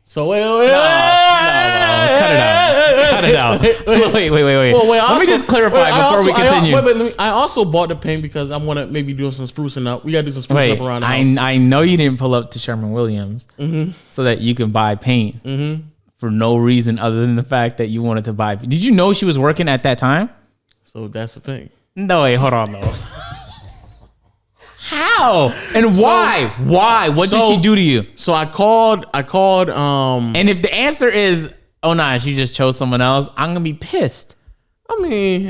So wait. No, cut it out. Wait. Well, let me just clarify before we continue. I also bought the paint because I want to maybe do some sprucing up. We got to do some sprucing up around the house. I know you didn't pull up to Sherwin-Williams so that you can buy paint for no reason other than the fact that you wanted to buy. Did you know she was working at that time? So that's the thing. No, wait, hold on though. How and why? Why? What did she do to you? So I called. And if the answer is, oh nah, she just chose someone else, I'm gonna be pissed. I mean,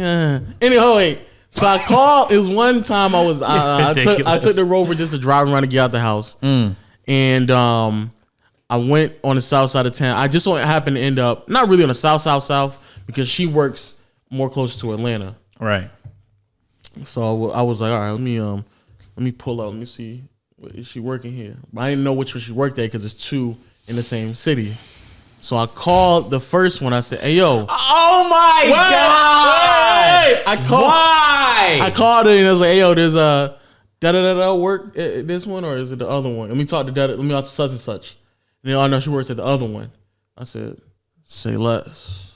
anyway. So I called. It was one time I was I took the Rover just to drive around to get out the house, and I went on the south side of town. I just so happened to end up not really on the south because she works more close to Atlanta. Right. So I was like, all right, let me pull up. Let me see. Is she working here? But I didn't know which one she worked at because it's two in the same city. So I called the first one. I said, "Hey, yo." Oh my God. I called her and I was like, "Hey, yo, there's a da work at this one or is it the other one? Let me talk to let me talk to such and such." And then, oh no, she works at the other one. I said, "Say less."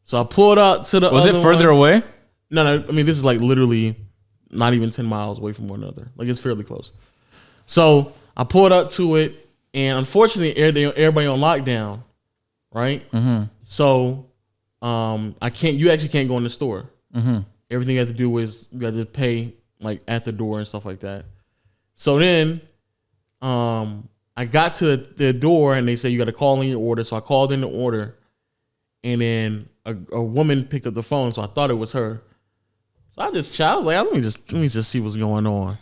So I pulled out to the other one. Was it further away? No. I mean, this is like literally not even 10 miles away from one another. Like it's fairly close. So I pulled up to it, and unfortunately, everybody on lockdown, right? Mm-hmm. So I can't. You actually can't go in the store. Mm-hmm. Everything you have to do is you have to pay like at the door and stuff like that. So then, I got to the door and they said you got to call in your order. So I called in the order, and then a woman picked up the phone. So I thought it was her. So I was like, let me just see what's going on.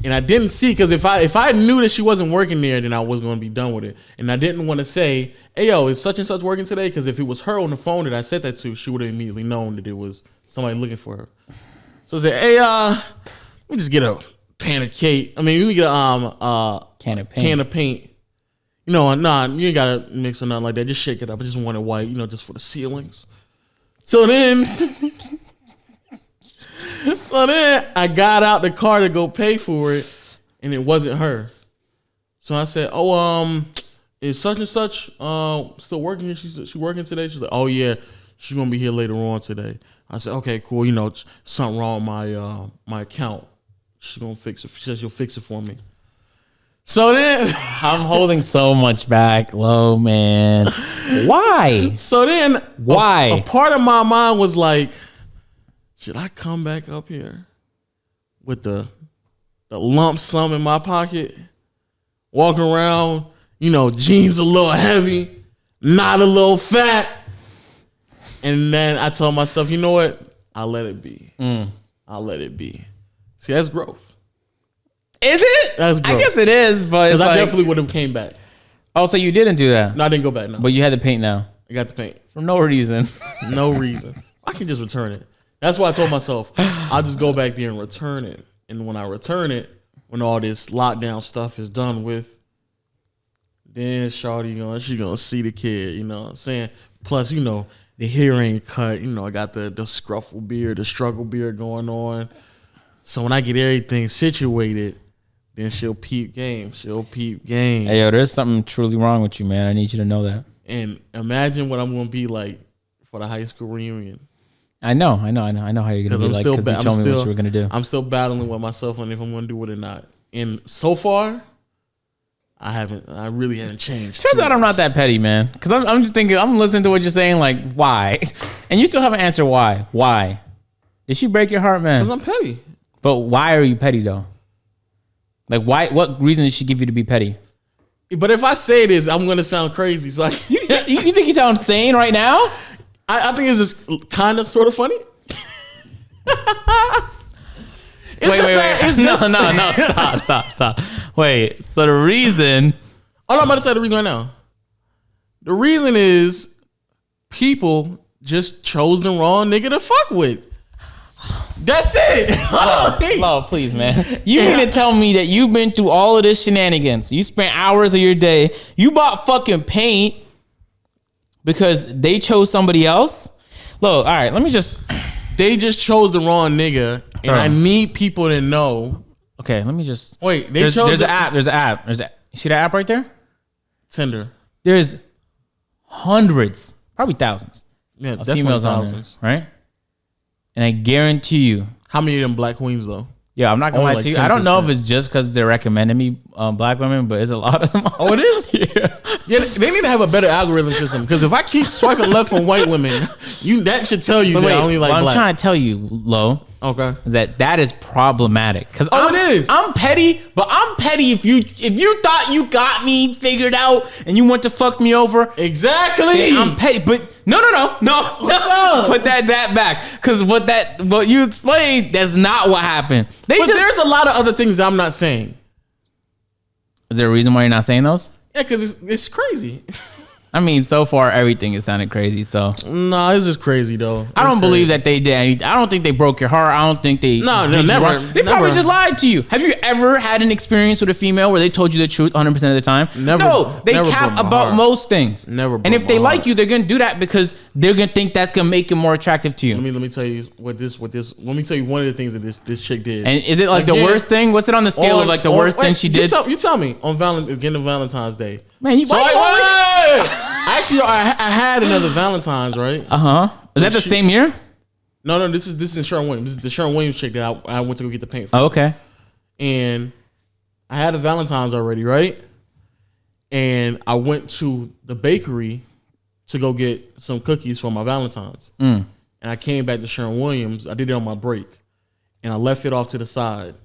And I didn't see, because if I knew that she wasn't working there, then I was going to be done with it. And I didn't want to say, "Hey, yo, is such and such working today?" Because if it was her on the phone that I said that to, she would have immediately known that it was somebody looking for her. So I said, "Hey, let me just get a pan of cake. I mean, let me get a can of paint. You know, nah, you ain't got to mix or nothing like that. Just shake it up. I just want it white, just for the ceilings." So then... So then I got out the car to go pay for it, and it wasn't her. So I said, "Oh, is such and such still working here?" She working today. She's like, "Oh yeah, she's gonna be here later on today." I said, "Okay, cool. Something wrong with my account. She's gonna fix it. She says she'll fix it for me." So then I'm holding so much back, low man. Why? So then why? A part of my mind was like, should I come back up here with the lump sum in my pocket, walk around, jeans a little heavy, not a little fat? And then I told myself, you know what? I'll let it be. I'll let it be. See, that's growth. Is it? That's growth. I guess it is, but because I definitely would have came back. Oh, so you didn't do that? No, I didn't go back. No, but you had the paint now. I got the paint for no reason. No reason. I can just return it. That's why I told myself I'll just go back there and return it. And when I return it, when all this lockdown stuff is done with, then shawty she gonna see the kid. You know what I'm saying? Plus, the hair ain't cut. I got the scruffle beard, the struggle beard going on. So when I get everything situated, then she'll peep game. Hey, yo, there's something truly wrong with you, man. I need you to know that. And imagine what I'm gonna be like for the high school reunion. I know how you're gonna be like, because you told me what you were gonna do. I'm still battling with myself on if I'm gonna do it or not. And so far, I really haven't changed. Turns out I'm not that petty, man. Because I'm just thinking, I'm listening to what you're saying, like, why? And you still haven't answered why. Why? Did she break your heart, man? Because I'm petty. But why are you petty, though? Like, why? What reason did she give you to be petty? But if I say this, I'm gonna sound crazy. So you think you sound sane right now? I think it's just kind of sort of funny. Wait. No. Stop. Wait, so the reason... Oh, no, I'm about to tell you the reason right now. The reason is people just chose the wrong nigga to fuck with. That's it. Love, please, man. You mean to tell me that you've been through all of this shenanigans? You spent hours of your day. You bought fucking paint because they chose somebody else? Look, all right, let me just... They just chose the wrong nigga, and I need people to know. Okay, let me just... Wait, there's an app. You see that app right there? Tinder. There's hundreds, probably thousands of females on there, right? And I guarantee you... How many of them black queens, though? Yeah, I'm not going to lie to you. 10%. I don't know if it's just because they're recommending me black women, but it's a lot of them. Oh, it is? Yeah, they need to have a better algorithm system, because if I keep swiping left on white women, that should tell you that I only like black. I'm trying to tell you, Lo, Okay. Is that is problematic. Because it is. I'm petty, but I'm petty if you thought you got me figured out and you want to fuck me over. Exactly. I'm petty, but no. What's up? Put that back. Because what you explained, that's not what happened. There's a lot of other things I'm not saying. Is there a reason why you're not saying those? Yeah, because it's crazy. I mean, so far everything is sounding crazy. So no, it's just crazy though. I don't believe that they did anything. I don't think they broke your heart. I don't think they. No, did never. You wrong. They probably just lied to you. Have you ever had an experience with a female where they told you the truth 100% of the time? Never. No, they never cap broke my about heart. most things. Never. And if they my like heart. you, they're gonna do that because they're gonna think that's gonna make it more attractive to you. Let me tell you what this. Let me tell you one of the things that this chick did. And is it like the worst thing? What's it on the scale of like the worst thing she did? You tell me on Valentine's Day. Man, you. So wait. Actually, I had another Valentine's, right? Is that the same year? No. This is in Sherwin Williams. This is the Sherwin Williams chick that I went to go get the paint from. Oh, okay. And I had a Valentine's already, right? And I went to the bakery to go get some cookies for my Valentine's. And I came back to Sherwin Williams. I did it on my break. And I left it off to the side.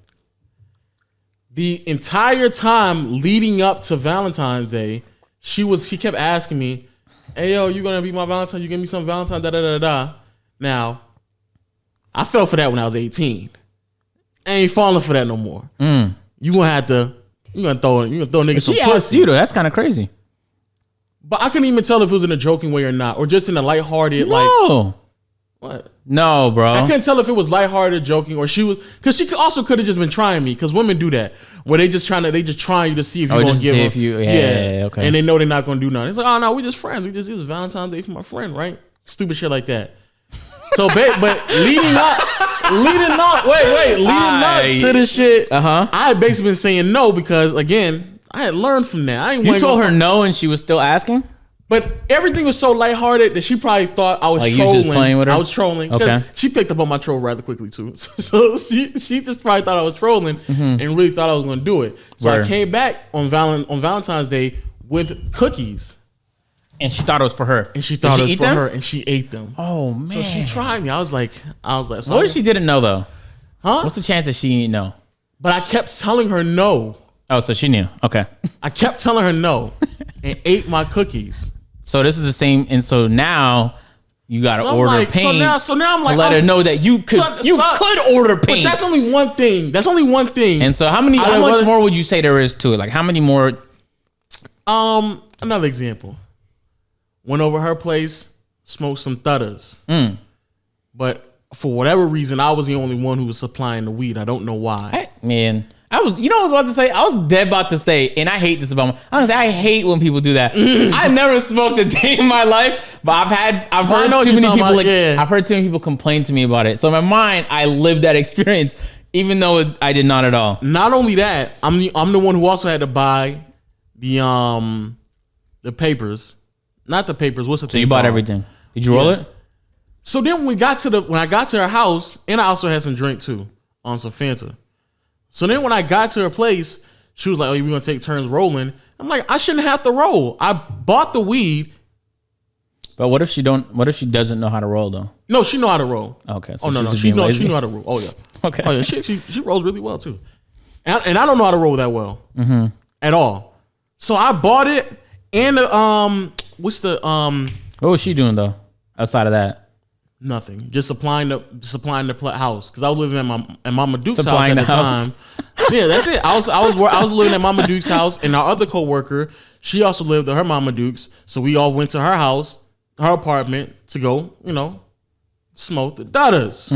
The entire time leading up to Valentine's Day, she kept asking me, hey, yo, you gonna be my Valentine? You give me some Valentine, da-da-da-da. Now, I fell for that when I was 18. I ain't falling for that no more. You gonna throw niggas some She pussy. asked you though. That's kind of crazy. But I couldn't even tell if it was in a joking way or not, or just in a lighthearted, what? No, bro. I couldn't tell if it was lighthearted, joking, or she was, because she also could have just been trying me, because women do that, where they just trying you to see if you're gonna give them. Okay. And they know they're not gonna do nothing. It's like, oh no, we just friends. It was Valentine's Day for my friend, right? Stupid shit like that. So, but leading up to the shit, I had basically been saying no because again, I had learned from that. You told her no, and she was still asking. But everything was so lighthearted that she probably thought I was like trolling. You just playing with her? I was trolling. Okay. She picked up on my troll rather quickly too. So she just probably thought I was trolling and really thought I was going to do it. So I came back on Valentine's Day with cookies. And she thought it was for her. And she thought it was for her, and she ate them. Oh man! So she tried me. I was like. So what if she didn't know though? Huh? What's the chance that she didn't know? But I kept telling her no. Oh, so she knew. Okay. I kept telling her no, and ate my cookies. So this is the same, and so now you got to order paint. So now I'm like, to let her know that you could order paint. But that's only one thing. And so how much more would you say there is to it? Like how many more? Another example. Went over her place, smoked some thudders. But for whatever reason, I was the only one who was supplying the weed. I don't know why. I was about to say, I was dead about to say, and I hate this about me. I hate when people do that. I never smoked a day in my life, but I've heard too many people I've heard too many people complain to me about it. So in my mind, I lived that experience, even though I did not at all. Not only that, I'm the one who also had to buy the papers. Not the papers. What's the thing? So you bought everything. Did you roll it? So then when I got to her house, and I also had some drink too, on some Fanta. So then when I got to her place, she was like, "Oh, we're gonna take turns rolling." I'm like, I shouldn't have to roll. I bought the weed. But what if she doesn't know how to roll though? No, she know how to roll. Okay. So she know how to roll. Oh yeah. Okay. Oh yeah. She rolls really well too. And I don't know how to roll that well at all. So I bought it, and what was she doing though outside of that? Nothing. Just supplying the house, because I was living at Mama Duke's Supplying house at the time. Yeah, that's it. I was living at Mama Duke's house, and our other coworker, she also lived at her Mama Duke's. So we all went to her house, her apartment, to go, smoke the thudders.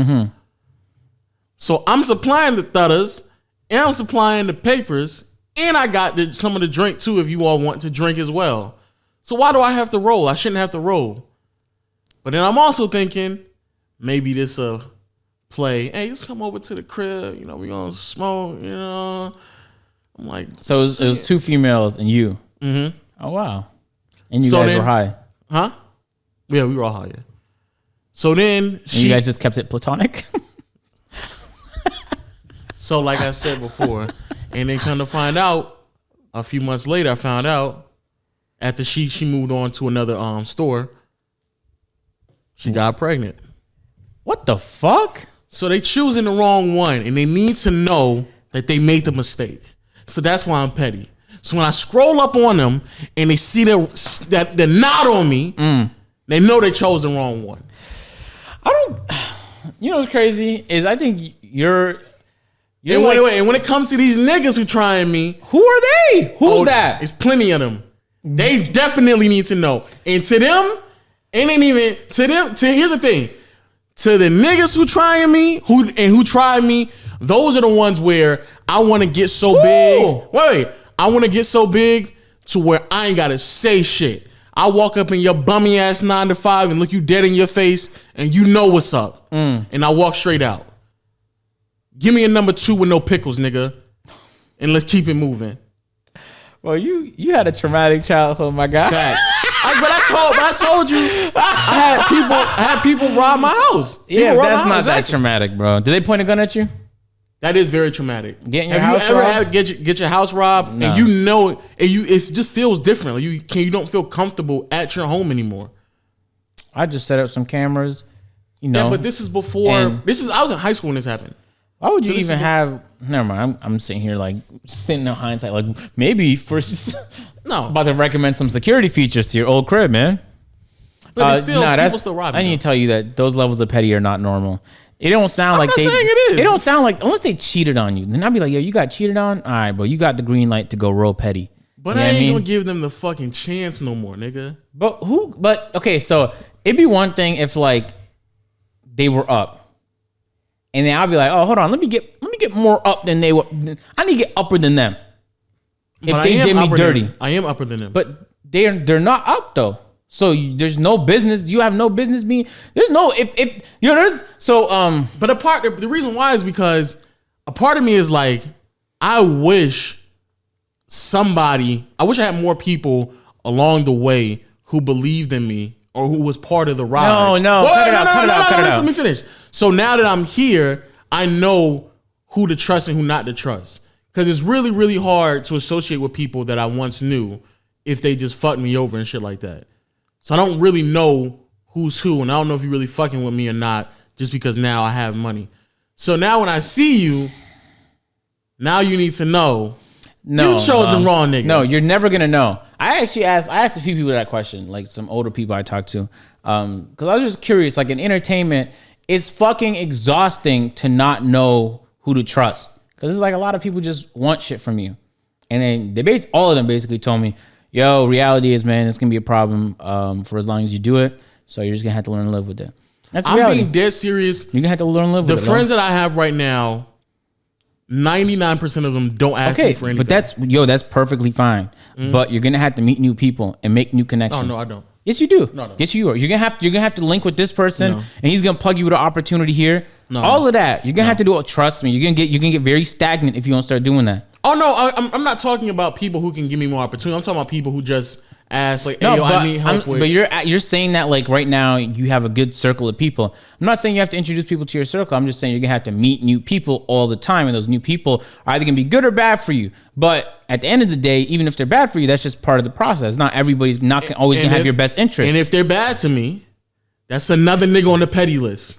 So I'm supplying the thudders, and I'm supplying the papers, and I got some of the drink too, if you all want to drink as well. So why do I have to roll? I shouldn't have to roll. But then I'm also thinking, maybe this play. Hey, just come over to the crib. We gonna smoke. I'm like, so it was two females and you. Oh wow! And you guys were high, huh? Yeah, we were all high. Yeah. So then you guys just kept it platonic. So like I said before, and then come to find out, a few months later, I found out after she moved on to another store. She got pregnant. What the fuck? So they choosing the wrong one, and they need to know that they made the mistake. So that's why I'm petty. So when I scroll up on them and they see that they're not on me, they know they chose the wrong one. You know what's crazy is I think you're and when it comes to these niggas who trying me, who are they? Who's that? It's plenty of them. They definitely need to know. And to them, here's the thing. To the niggas who trying me, who tried me, those are the ones where I want to get so big. Wait, I want to get so big to where I ain't gotta say shit. I walk up in your bummy ass 9 to 5 and look you dead in your face, and you know what's up. And I walk straight out. Give me a number 2 with no pickles, nigga, and let's keep it moving. Well, you had a traumatic childhood, my guy. Facts. But I told you, I had people rob my house. Yeah, that's not that traumatic, bro. Did they point a gun at you? That is very traumatic. Getting your house robbed? Have you ever get your house robbed? No. And you know, it just feels different. Like you don't feel comfortable at your home anymore. I just set up some cameras, you know. Yeah, but this is before. I was in high school when this happened. Why would you even have? Never mind. I'm sitting here like sitting in hindsight, like maybe first. No, about to recommend some security features to your old crib, man. But it's still, people still rob. I need to tell you that those levels of petty are not normal. It don't sound like saying it is. It don't sound like unless they cheated on you. Then I'd be like, yo, you got cheated on? All right, bro, you got the green light to go real petty. But I ain't gonna give them the fucking chance no more, nigga. But okay, so it'd be one thing if like they were up, and then I'd be like, oh, hold on, let me get more up than they were. I need to get upper than them. If they did me dirty, I am upper than them. But they're not up though. So there's no business. You have no business being. There's no if you know there's so But the reason why is because a part of me is like I wish I had more people along the way who believed in me or who was part of the ride. No, cut it out. Let me finish. So now that I'm here, I know who to trust and who not to trust. Because it's really, really hard to associate with people that I once knew if they just fucked me over and shit like that. So I don't really know who's who, and I don't know if you're really fucking with me or not just because now I have money. So now when I see you, now you need to know you chose the wrong nigga. No, you're never going to know. I asked a few people that question, like some older people I talked to, because I was just curious. Like in entertainment, it's fucking exhausting to not know who to trust. Because it's like a lot of people just want shit from you. And then all of them basically told me, yo, reality is, man, it's going to be a problem for as long as you do it. So you're just going to have to learn to live with it. That's I'm reality. being dead serious. You're going to have to learn to live with it. The friends that I have right now, 99% of them don't ask me for anything. But that's perfectly fine. But you're going to have to meet new people and make new connections. Oh, no, I don't. Yes, you do. No. Yes, you are. You're gonna have to link with this person, and he's gonna plug you with an opportunity here. No. All of that, you're gonna have to do it. Trust me, you're gonna get very stagnant if you don't start doing that. Oh no, I'm not talking about people who can give me more opportunity. I'm talking about people who just ask like, "Hey, I need help with." But you're saying that like right now you have a good circle of people. I'm not saying you have to introduce people to your circle. I'm just saying you're gonna have to meet new people all the time, and those new people are either gonna be good or bad for you. But at the end of the day, even if they're bad for you, that's just part of the process. Not everybody's not always gonna have your best interest. And if they're bad to me, that's another nigga on the petty list.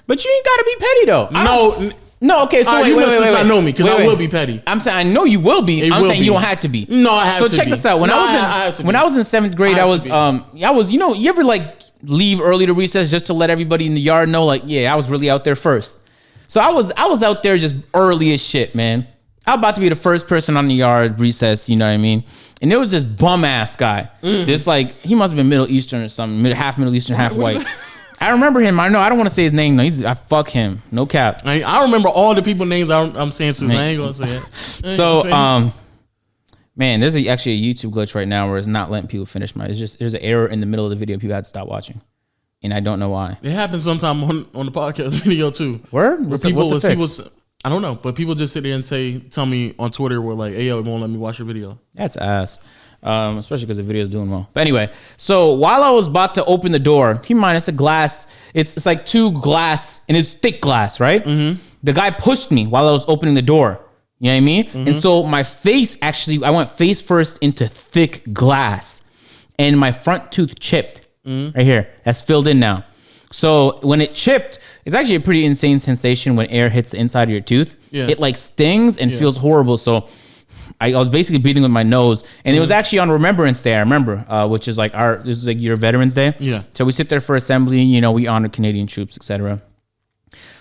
But you ain't gotta be petty though. No, okay, so you must not know me because I will be petty. I'm saying I know you will be. I'm saying you don't have to be. No, I have to be. So check this out. When I was in 7th grade, I was you ever like leave early to recess just to let everybody in the yard know like, yeah, I was really out there first. So I was out there just early as shit, man. I was about to be the first person on the yard recess, you know what I mean? And there was this bum ass guy. This like he must have been Middle Eastern or something, half Middle Eastern, half white. I remember him. I don't want to say his name though. I fuck him. No cap. I remember all the people names I'm saying, Susan. I ain't gonna say it. So man, there's actually a YouTube glitch right now where it's not letting people finish there's an error in the middle of the video. People had to stop watching, and I don't know why. It happens sometime on the podcast video too. Word? What's the fix? I don't know, but people just sit there and tell me on Twitter, we're like, hey yo, it won't let me watch your video. That's ass. Especially because the video is doing well. But anyway, so while I was about to open the door, keep in mind it's a glass. It's like 2 glass, and it's thick glass, right? Mm-hmm. The guy pushed me while I was opening the door. You know what I mean? Mm-hmm. And so my face I went face first into thick glass, and my front tooth chipped right here. That's filled in now. So when it chipped, it's actually a pretty insane sensation when air hits the inside of your tooth. Yeah. It like stings and feels horrible. So I was basically bleeding with my nose, and it was actually on Remembrance Day. I remember, which is like this is like your Veterans Day. Yeah. So we sit there for assembly, you know, we honor Canadian troops, etc.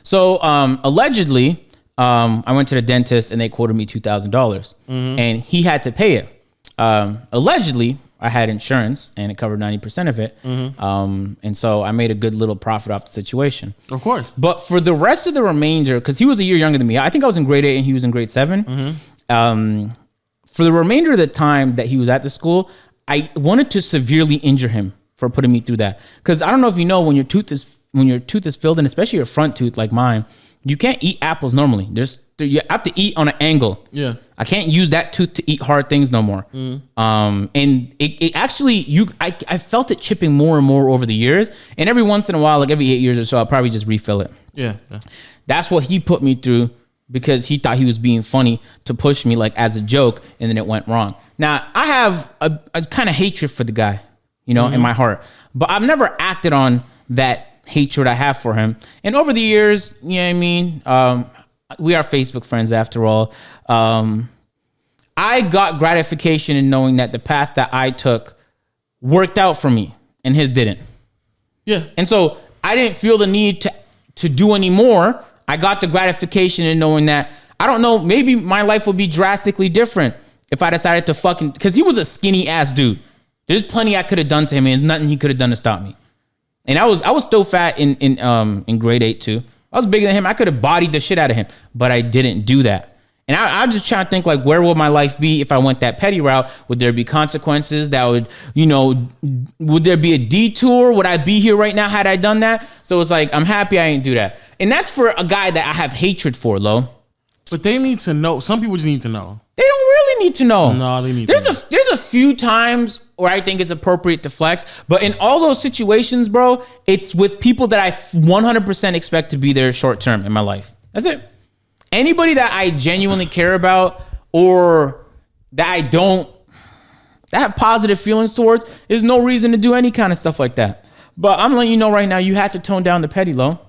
So allegedly, I went to the dentist and they quoted me $2,000, and he had to pay it. Allegedly, I had insurance and it covered 90% of it, and so I made a good little profit off the situation. Of course. But for the rest of the remainder, because he was a year younger than me, I think I was in grade 8 and he was in grade 7. For the remainder of the time that he was at the school, I wanted to severely injure him for putting me through that. Because I don't know if you know, when your tooth is filled in, especially your front tooth like mine, you can't eat apples normally. You have to eat on an angle. Yeah. I can't use that tooth to eat hard things no more. And it actually, I felt it chipping more and more over the years. And every once in a while, like every 8 years or so, I'll probably just refill it. Yeah. That's what he put me through, because he thought he was being funny to push me like as a joke, and then it went wrong. Now, I have a kind of hatred for the guy, you know, in my heart, but I've never acted on that hatred I have for him. And over the years, you know what I mean? We are Facebook friends after all. I got gratification in knowing that the path that I took worked out for me and his didn't. Yeah. And so I didn't feel the need to do any more. I got the gratification in knowing that, I don't know, maybe my life would be drastically different if I decided to because he was a skinny ass dude. There's plenty I could have done to him, and there's nothing he could have done to stop me. And I was still fat in grade 8 too. I was bigger than him. I could have bodied the shit out of him, but I didn't do that. And I just try to think, like, where would my life be if I went that petty route? Would there be consequences that would, you know, would there be a detour? Would I be here right now had I done that? So it's like, I'm happy I didn't do that. And that's for a guy that I have hatred for, Lo. But they need to know. Some people just need to know. They don't really need to know. No, they need to know. There's a few times where I think it's appropriate to flex, but in all those situations, bro, it's with people that I 100% expect to be there short term in my life. That's it. Anybody that I genuinely care about, or that that have positive feelings towards, there's no reason to do any kind of stuff like that. But I'm letting you know right now, you have to tone down the petty, Lo.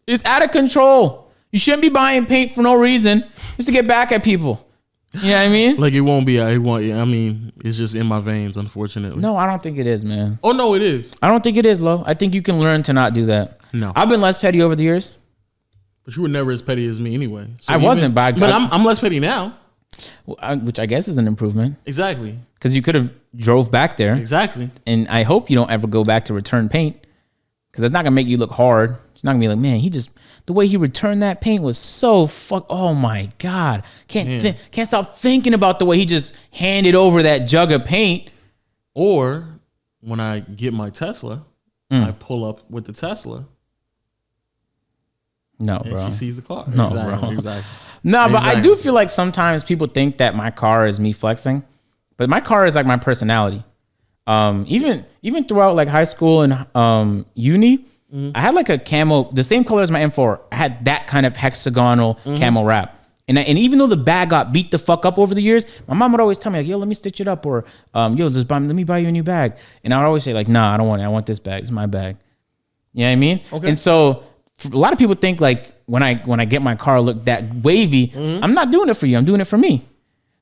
It's out of control. You shouldn't be buying paint for no reason, just to get back at people. You know what I mean? Like, it won't be. I mean, it's just in my veins, unfortunately. No, I don't think it is, man. Oh, no, it is. I don't think it is, Lo. I think you can learn to not do that. No. I've been less petty over the years. But you were never as petty as me anyway. So I wasn't, but I'm less petty now. Which I guess is an improvement. Exactly. Because you could have drove back there. Exactly. And I hope you don't ever go back to return paint, because it's not going to make you look hard. It's not going to be like, man, the way he returned that paint was so oh my God. Can't stop thinking about the way he just handed over that jug of paint. Or when I get my Tesla, I pull up with the Tesla. No, and bro. she sees the car. No, exactly, bro. Exactly. No, but I do feel like sometimes people think that my car is me flexing, but my car is like my personality. Even throughout like high school and uni, I had like a camo, the same color as my M4. I had that kind of hexagonal camo wrap. And even though the bag got beat the fuck up over the years, my mom would always tell me, like, yo, let me stitch it up, or let me buy you a new bag. And I would always say, like, nah, I don't want it. I want this bag. It's my bag. You know what I mean? Okay. And so a lot of people think, like, when I get my car look that wavy, I'm not doing it for you. I'm doing it for me.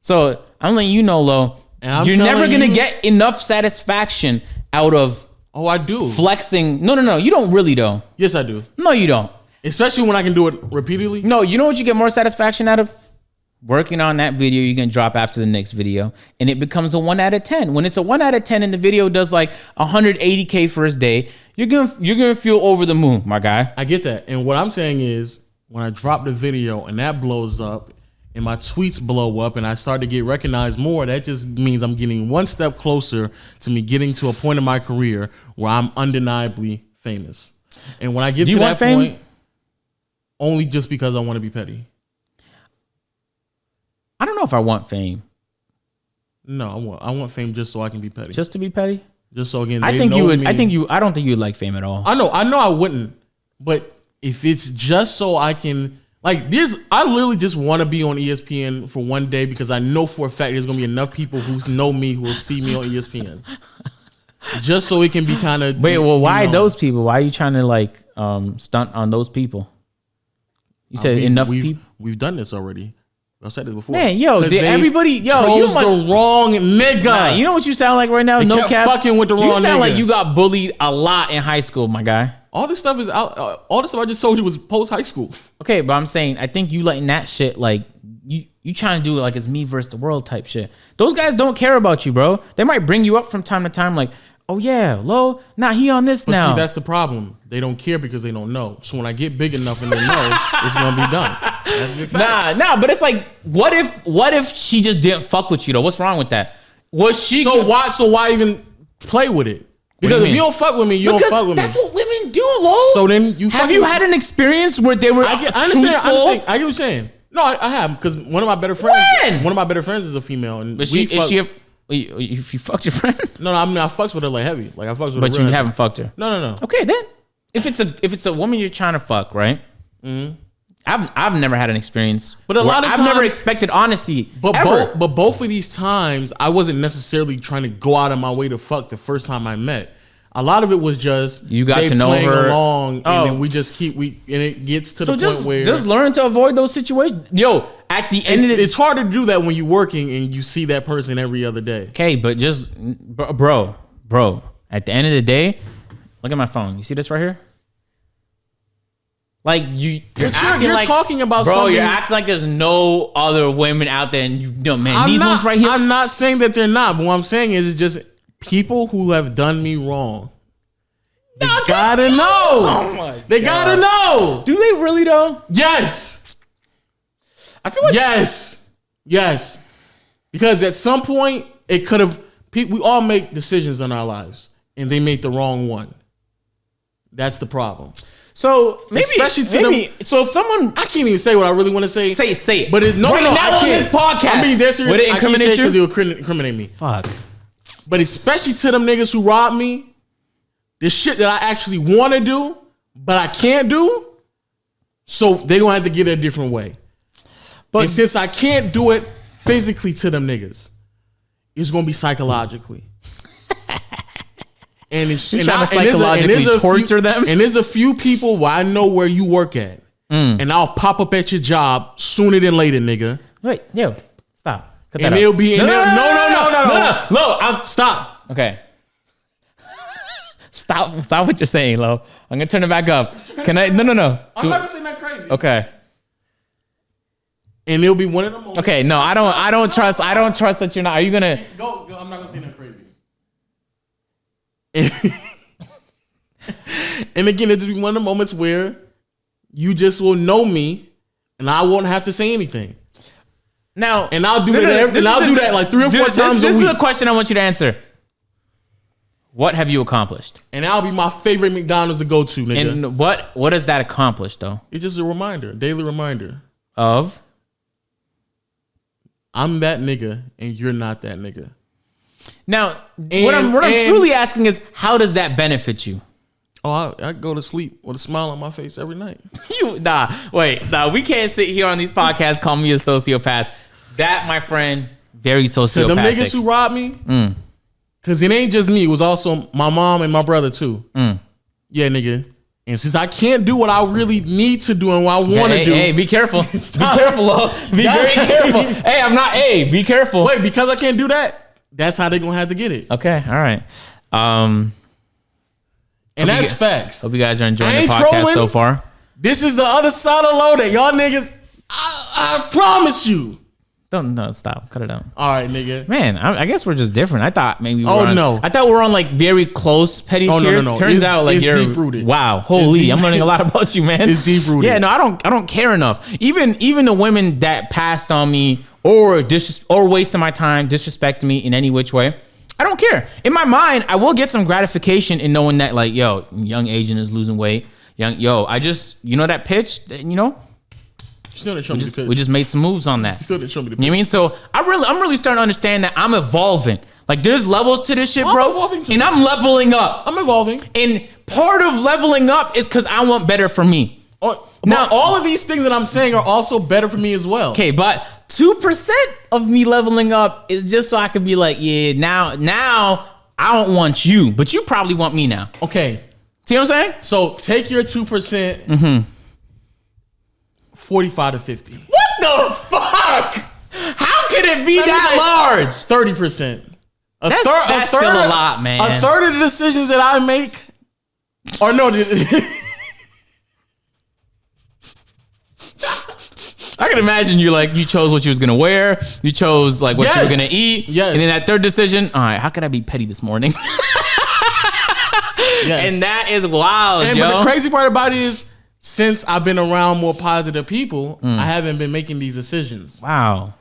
So I'm letting you know, Lo, you're never going to get enough satisfaction out of I do. Flexing. No. You don't really, though. Yes, I do. No, you don't. Especially when I can do it repeatedly. No, you know what you get more satisfaction out of? Working on that video you're going to drop after the next video. And it becomes a 1 out of 10. When it's a 1 out of 10 and the video does like 180K for his day, you're gonna feel over the moon, my guy. I get that. And what I'm saying is, when I drop the video and that blows up and my tweets blow up and I start to get recognized more, that just means I'm getting one step closer to me getting to a point in my career where I'm undeniably famous. And when I get to that point, only just because I want to be petty. I don't know if I want fame. No, I want fame just so I can be petty. Just to be petty? Just so again, I think you would. I don't think you would like fame at all. I know I wouldn't. But if it's just so I can, like this, I literally just want to be on ESPN for one day because I know for a fact there's gonna be enough people who know me who will see me on ESPN. just so it can be kind of. Wait, well, why those people? Why are you trying to like stunt on those people? You said people. We've done this already. I've said this before. Man, yo, did everybody, you must the wrong nigga. Nah, you know what you sound like right now? No cap. Fucking with the wrong nigga. You sound like you got bullied a lot in high school, my guy. All this stuff is out. All the stuff I just told you was post high school. Okay, but I'm saying I think you letting that shit like you trying to do it like it's me versus the world type shit. Those guys don't care about you, bro. They might bring you up from time to time, like, oh yeah, Lo, nah, he on this now. See, that's the problem. They don't care because they don't know. So when I get big enough and they know, it's gonna be done. That's a big fact. Nah, but it's like, what if she just didn't fuck with you though? What's wrong with that? Was she? So why even play with it? Because if you don't fuck with me, you don't fuck with me. That's what women do, Lo. So then you have you had an experience where they were I understand. I get what you're saying. No, I have, because one of my better friends is a female, and if you fucked your friend? No, I mean I fucks with her like heavy, like I fucks with her. But you haven't fucked her. No. Okay, then if it's a woman you're trying to fuck, right? Mm-hmm. I've never had an experience, but a lot of times, I've never expected honesty. But both of these times, I wasn't necessarily trying to go out of my way to fuck the first time I met. A lot of it was just you got to know her along, and then we just and it gets to the point where just learn to avoid those situations. Yo, at the end, it's hard to do that when you're working and you see that person every other day. Okay, but just bro, at the end of the day, look at my phone. You see this right here? Like you're talking about bro, something. You're acting like there's no other women out there, and these ones right here. I'm not saying that they're not, but what I'm saying is just people who have done me wrong. They gotta know. Oh my they gotta know. Do they really though? Yes. I feel like yes. Because at some point it could have. We all make decisions in our lives, and they make the wrong one. That's the problem. So maybe, so if someone, I can't even say what I really want to say. Say it. But now on this podcast, I'm being dead serious. Would it incriminate you? Because it would incriminate me. Fuck. But especially to them niggas who robbed me, the shit that I actually want to do, but I can't do, so they gonna have to get it a different way. And since I can't do it physically to them niggas, it's gonna be psychologically. And it's psychologically torture them. And there's a few people where I know where you work at, and I'll pop up at your job sooner than later, nigga. Wait, yo, stop. And it'll be no. Stop. Okay. Stop what you're saying, Lo. I'm gonna turn it back up. Can I? No. I'm not gonna say that crazy. Okay. And it'll be one of the moments. Okay, no, I don't trust that you're not. Are you gonna go? I'm not gonna say that crazy. And again, it'll be one of the moments where you just will know me, and I won't have to say anything. Now, and I'll do that like 3 or 4 times a week. This is a question I want you to answer. What have you accomplished? And that'll be my favorite McDonald's to go to, nigga. And what does that accomplish, though? It's just a reminder, daily reminder of I'm that nigga and you're not that nigga. What I'm truly asking is, how does that benefit you? Oh, I go to sleep with a smile on my face every night. We can't sit here on these podcasts calling me a sociopath. That, my friend, very sociopathic. So them niggas who robbed me, because it ain't just me, it was also my mom and my brother too. Yeah, nigga. And since I can't do what I really need to do and what I want to do. Hey, be careful. Be careful, Lo. Be very careful. Be careful. Wait, because I can't do that, that's how they gonna have to get it. Okay, all right. And that's facts. Hope you guys are enjoying the podcast so far. This is the other side of Lo that y'all niggas, I promise you. No, stop. Cut it out. All right, nigga. Man, I guess we're just different. I thought maybe no. I thought we were on like very close petty tiers. No. Turns out like you're deep rooted. Wow, holy, I'm learning a lot about you, man. It's deep rooted. Yeah, no, I don't care enough. Even the women that passed on me or wasting my time, disrespecting me in any which way, I don't care. In my mind, I will get some gratification in knowing that, like, yo, young agent is losing weight. I just, that pitch, we just made some moves on that. You still didn't show me the pitch. You know what I mean? So I'm really starting to understand that I'm evolving. Like, there's levels to this shit, bro. Evolving too. And I'm leveling up. I'm evolving. And part of leveling up is because I want better for me. Now, all of these things that I'm saying are also better for me as well. Okay, but 2% of me leveling up is just so I could be like, yeah, now I don't want you, but you probably want me now. Okay. See what I'm saying? So take your 2%, 45 to 50. What the fuck? How could it be that large? 30%. That's still a lot, man. A third of the decisions that I make, or no. I can imagine you chose what you was gonna wear, you chose like what you were gonna eat, and then that third decision. All right, how could I be petty this morning? And that is wild, yo. But the crazy part about it is, since I've been around more positive people, I haven't been making these decisions. Wow.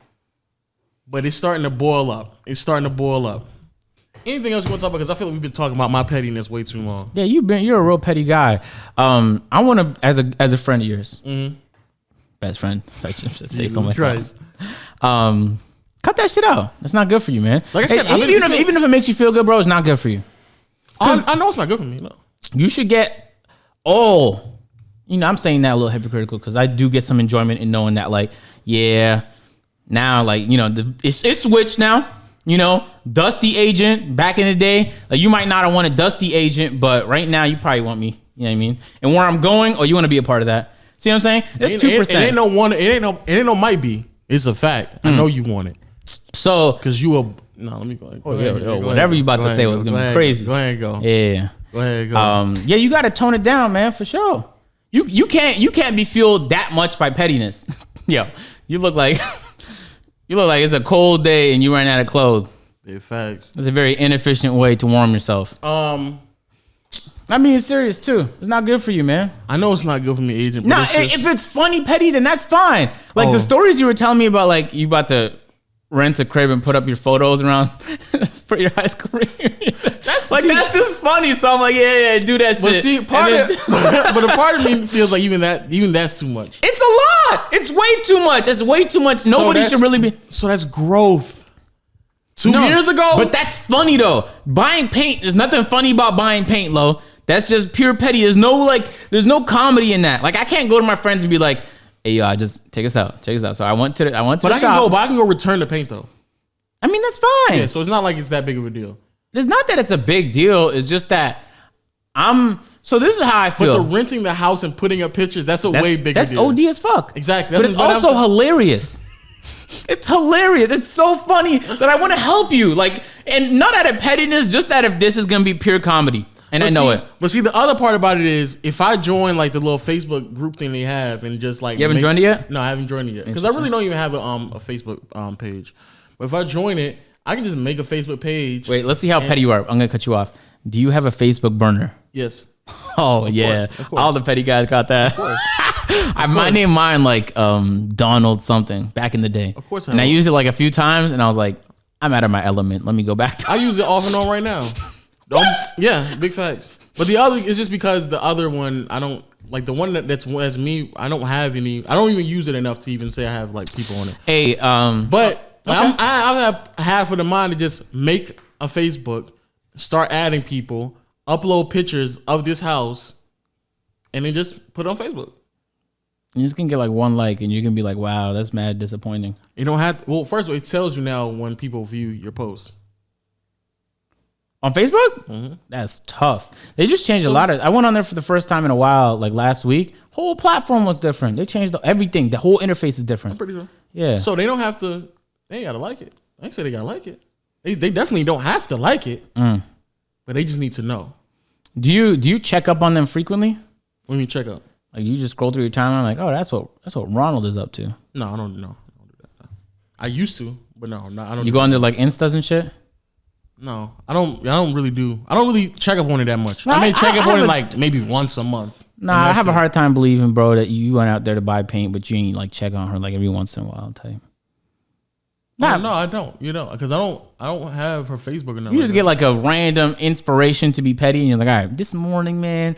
But it's starting to boil up. Anything else you want to talk about? Because I feel like we've been talking about my pettiness way too long. Yeah, you're a real petty guy. I want to, as a friend of yours, best friend, if I should say so myself. Cut that shit out. It's not good for you, man. Like I said, even if it makes you feel good, bro, it's not good for you. I know it's not good for me. No. You should get, I'm saying that a little hypocritical because I do get some enjoyment in knowing that, like, yeah, now, like, it's switched now. Dusty agent back in the day. Like, you might not have wanted Dusty agent, but right now you probably want me. You know what I mean? And where I'm going, you want to be a part of that. See what I'm saying? That's 2%. It ain't no one. It ain't no might be. It's a fact. I know you want it. So, because you a let me go. Whatever you about to say was gonna be crazy. Go ahead, go. Yeah. Go ahead, go. Yeah, you got to tone it down, man, for sure. You can't be fueled that much by pettiness. Yo, you look like it's a cold day and you ran out of clothes. Big facts. It's a very inefficient way to warm yourself. I mean, it's serious too. It's not good for you, man. I know it's not good for me, agent. Nah, if it's funny petty, then that's fine. Like the stories you were telling me about, like you about to rent a crib and put up your photos around for your high school reunion. That's just funny. So I'm like, yeah, do that shit. But see, but a part of me feels like even that's too much. It's a lot. It's way too much. It's way too much. Nobody should really be. So that's growth. 2 years ago. But that's funny though. Buying paint. There's nothing funny about buying paint, Lo. That's just pure petty. There's no comedy in that. Like, I can't go to my friends and be like, hey, yo, just take us out. So I went to the shop. But I can go return the paint though. I mean, that's fine. Yeah, so it's not like it's that big of a deal. It's not that it's a big deal. It's just that so this is how I feel. But the renting the house and putting up pictures, that's way bigger deal. That's OD as fuck. Exactly. But it's also hilarious. It's hilarious. It's so funny that I want to help you. Like, and not out of pettiness, just out of this is going to be pure comedy. And I know it. But see, the other part about it is, if I join like the little Facebook group thing they have and just like... You haven't joined it yet? No, I haven't joined it yet. Because I really don't even have a Facebook page. But if I join it, I can just make a Facebook page. Wait, let's see how petty you are. I'm going to cut you off. Do you have a Facebook burner? Yes. Oh, yeah. Of course. All the petty guys got that. Of course. I named mine like Donald something back in the day. Of course I And I used it like a few times and I was like, I'm out of my element. Let me go back to I use it off and on right now. Yeah, big facts. But the other is just because the other one, I don't like the one that's me. I don't have any. I don't even use it enough to even say I have like people on it. Hey, but okay. I have half of the mind to just make a Facebook, start adding people, upload pictures of this house, and then just put it on Facebook. You just can get like one like, and you can be like, "Wow, that's mad disappointing." You don't have to, well, first of all, it tells you now when people view your posts. On Facebook? Mm-hmm. That's tough. They just changed a lot of... I went on there for the first time in a while, like last week. Whole platform looks different. They changed everything. The whole interface is different. I'm pretty sure. Yeah. So they don't have to... They ain't got to like it. I ain't say they got to like it. They definitely don't have to like it. But they just need to know. Do you check up on them frequently? What do you mean check up? Like you just scroll through your timeline like, oh, that's what Ronald is up to. No, I don't do that. I used to, but no, I don't. You go under like Instas and shit? No, I don't really check up on it that much. No, I may check up on it like maybe once a month. Nah, I have a hard time believing, bro, that you went out there to buy paint, but you ain't like check on her like every once in a while type. No, I don't. You know, because I don't have her Facebook or nothing. You just get like a random inspiration to be petty, and you're like, all right, this morning, man.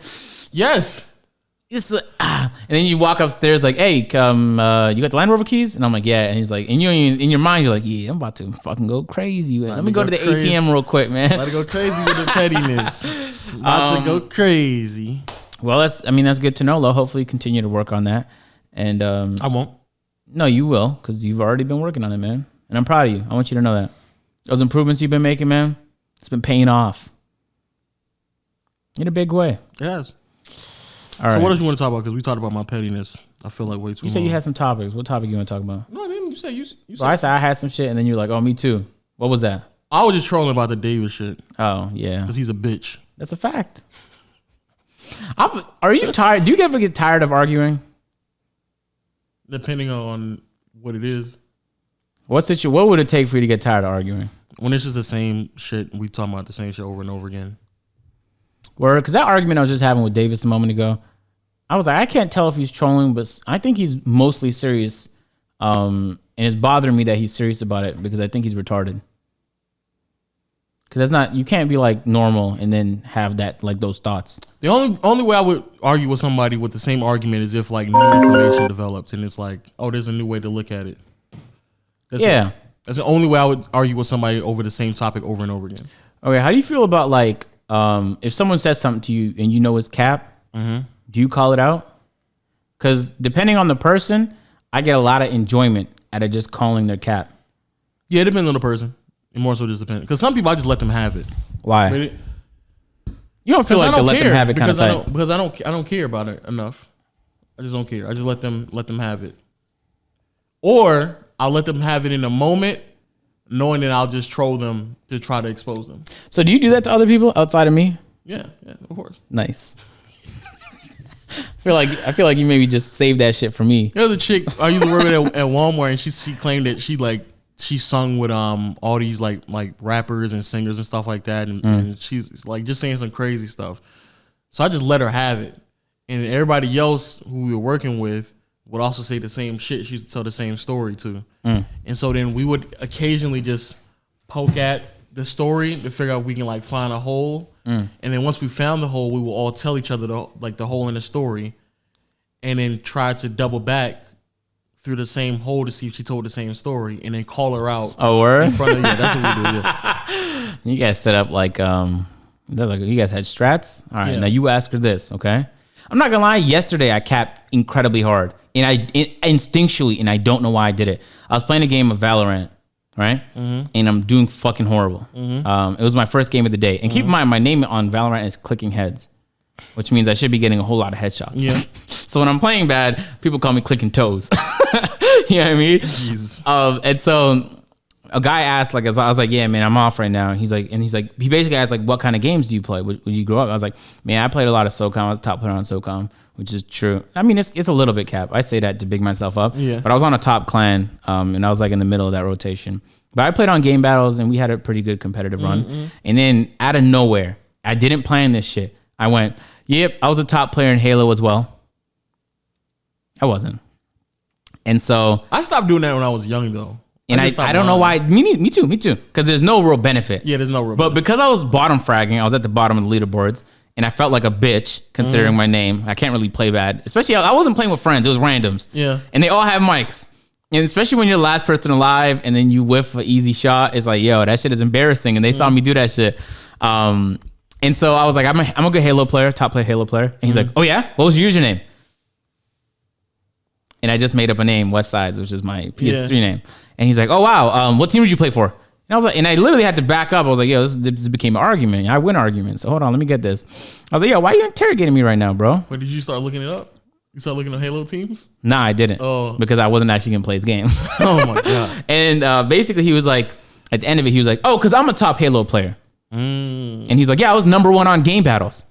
Yes. And then you walk upstairs like, hey, you got the Land Rover keys? And I'm like, yeah. And he's like, and you in your mind, you're like, yeah, I'm about to fucking go crazy. Let me go to the ATM real quick, man. About to go crazy with the pettiness. About to go crazy. Well, that's good to know, Lo. Hopefully continue to work on that. And I won't. No, you will, because you've already been working on it, man. And I'm proud of you. I want you to know that. Those improvements you've been making, man, It's been paying off in a big way. It has. All right. So what else you want to talk about? Because we talked about my pettiness. I feel like way too You long. said you had some topics. What topic you want to talk about? No, I didn't. You said you Well, I said I had some shit, and then you're like, oh, me too. What was that? I was just trolling about the Davis shit. Oh, yeah. Because he's a bitch. That's a fact. Are you tired? Do you ever get tired of arguing? Depending on what it is. What would it take for you to get tired of arguing? When it's just the same shit, we talking about the same shit over and over again. Word, because that argument I was just having with Davis a moment ago, I was like, I can't tell if he's trolling, but I think he's mostly serious. And it's bothering me that he's serious about it because I think he's retarded. Because that's not, you can't be like normal and then have that, like those thoughts. The only way I would argue with somebody with the same argument is if like new information develops and it's like, oh, there's a new way to look at it. That's the only way I would argue with somebody over the same topic over and over again. Okay, how do you feel about like if someone says something to you and you know it's cap, do you call it out? Because depending on the person, I get a lot of enjoyment out of just calling their cap. Yeah, it depends on the person. It more so just depends. Because some people I just let them have it. Why? You don't feel like to let them have it kind of type? Because I don't care about it enough. I just don't care. I just let them have it. Or I'll let them have it in a moment, knowing that I'll just troll them to try to expose them. So do you do that to other people outside of me? Yeah, of course. Nice. I feel like you maybe just save that shit for me. There's a chick I used to work with at Walmart, and she claimed that she sung with all these like rappers and singers and stuff like that, and she's like just saying some crazy stuff. So I just let her have it, and everybody else who we were working with would also say the same shit. She used to tell the same story too, and so then we would occasionally just poke at the story to figure out if we can like find a hole, and then once we found the hole, we will all tell each other the hole in the story, and then try to double back through the same hole to see if she told the same story, and then call her out. Oh, word? In front of that's what we do. Yeah. You guys set up like you guys had strats. All right, now you ask her this, okay? I'm not gonna lie. Yesterday I capped incredibly hard, and I instinctually, and I don't know why I did it. I was playing a game of Valorant, right? And I'm doing fucking horrible. It was my first game of the day, and keep in mind my name on Valorant is Clicking Heads, which means I should be getting a whole lot of headshots. Yeah. So when I'm playing bad, people call me Clicking Toes. You know what I mean? Jesus. And so a guy asked, like, I was like, yeah, man, I'm off right now. He basically asked, like, what kind of games do you play when you grow up? I was like, man, I played a lot of SOCOM. I was a top player on SOCOM, which is true. I mean, it's a little bit cap. I say that to big myself up. Yeah. But I was on a top clan, and I was like in the middle of that rotation. But I played on game battles, and we had a pretty good competitive run. And then out of nowhere, I didn't plan this shit. I went, yep, I was a top player in Halo as well. I wasn't. And so I stopped doing that when I was young, though. And I don't know why. Me too. Because there's no real benefit. Yeah, there's no real benefit. But because I was bottom fragging, I was at the bottom of the leaderboards, and I felt like a bitch considering my name. I can't really play bad. Especially, I wasn't playing with friends. It was randoms. Yeah. And they all have mics. And especially when you're the last person alive, and then you whiff an easy shot, it's like, yo, that shit is embarrassing. And they saw me do that shit. And so I was like, I'm a good Halo player, top player Halo player. And he's like, oh yeah? What was your username? And I just made up a name, Westsides, which is my PS3 name. And he's like, oh, wow. What team did you play for? And I was like, and I literally had to back up. I was like, yo, this became an argument. I win arguments. So hold on, let me get this. I was like, yo, why are you interrogating me right now, bro? But did you start looking it up? You start looking at Halo teams? Nah, I didn't. Oh. Because I wasn't actually going to play his game. Oh, my God. And basically, he was like, at the end of it, he was like, oh, because I'm a top Halo player. And he's like, yeah, I was #1 on game battles.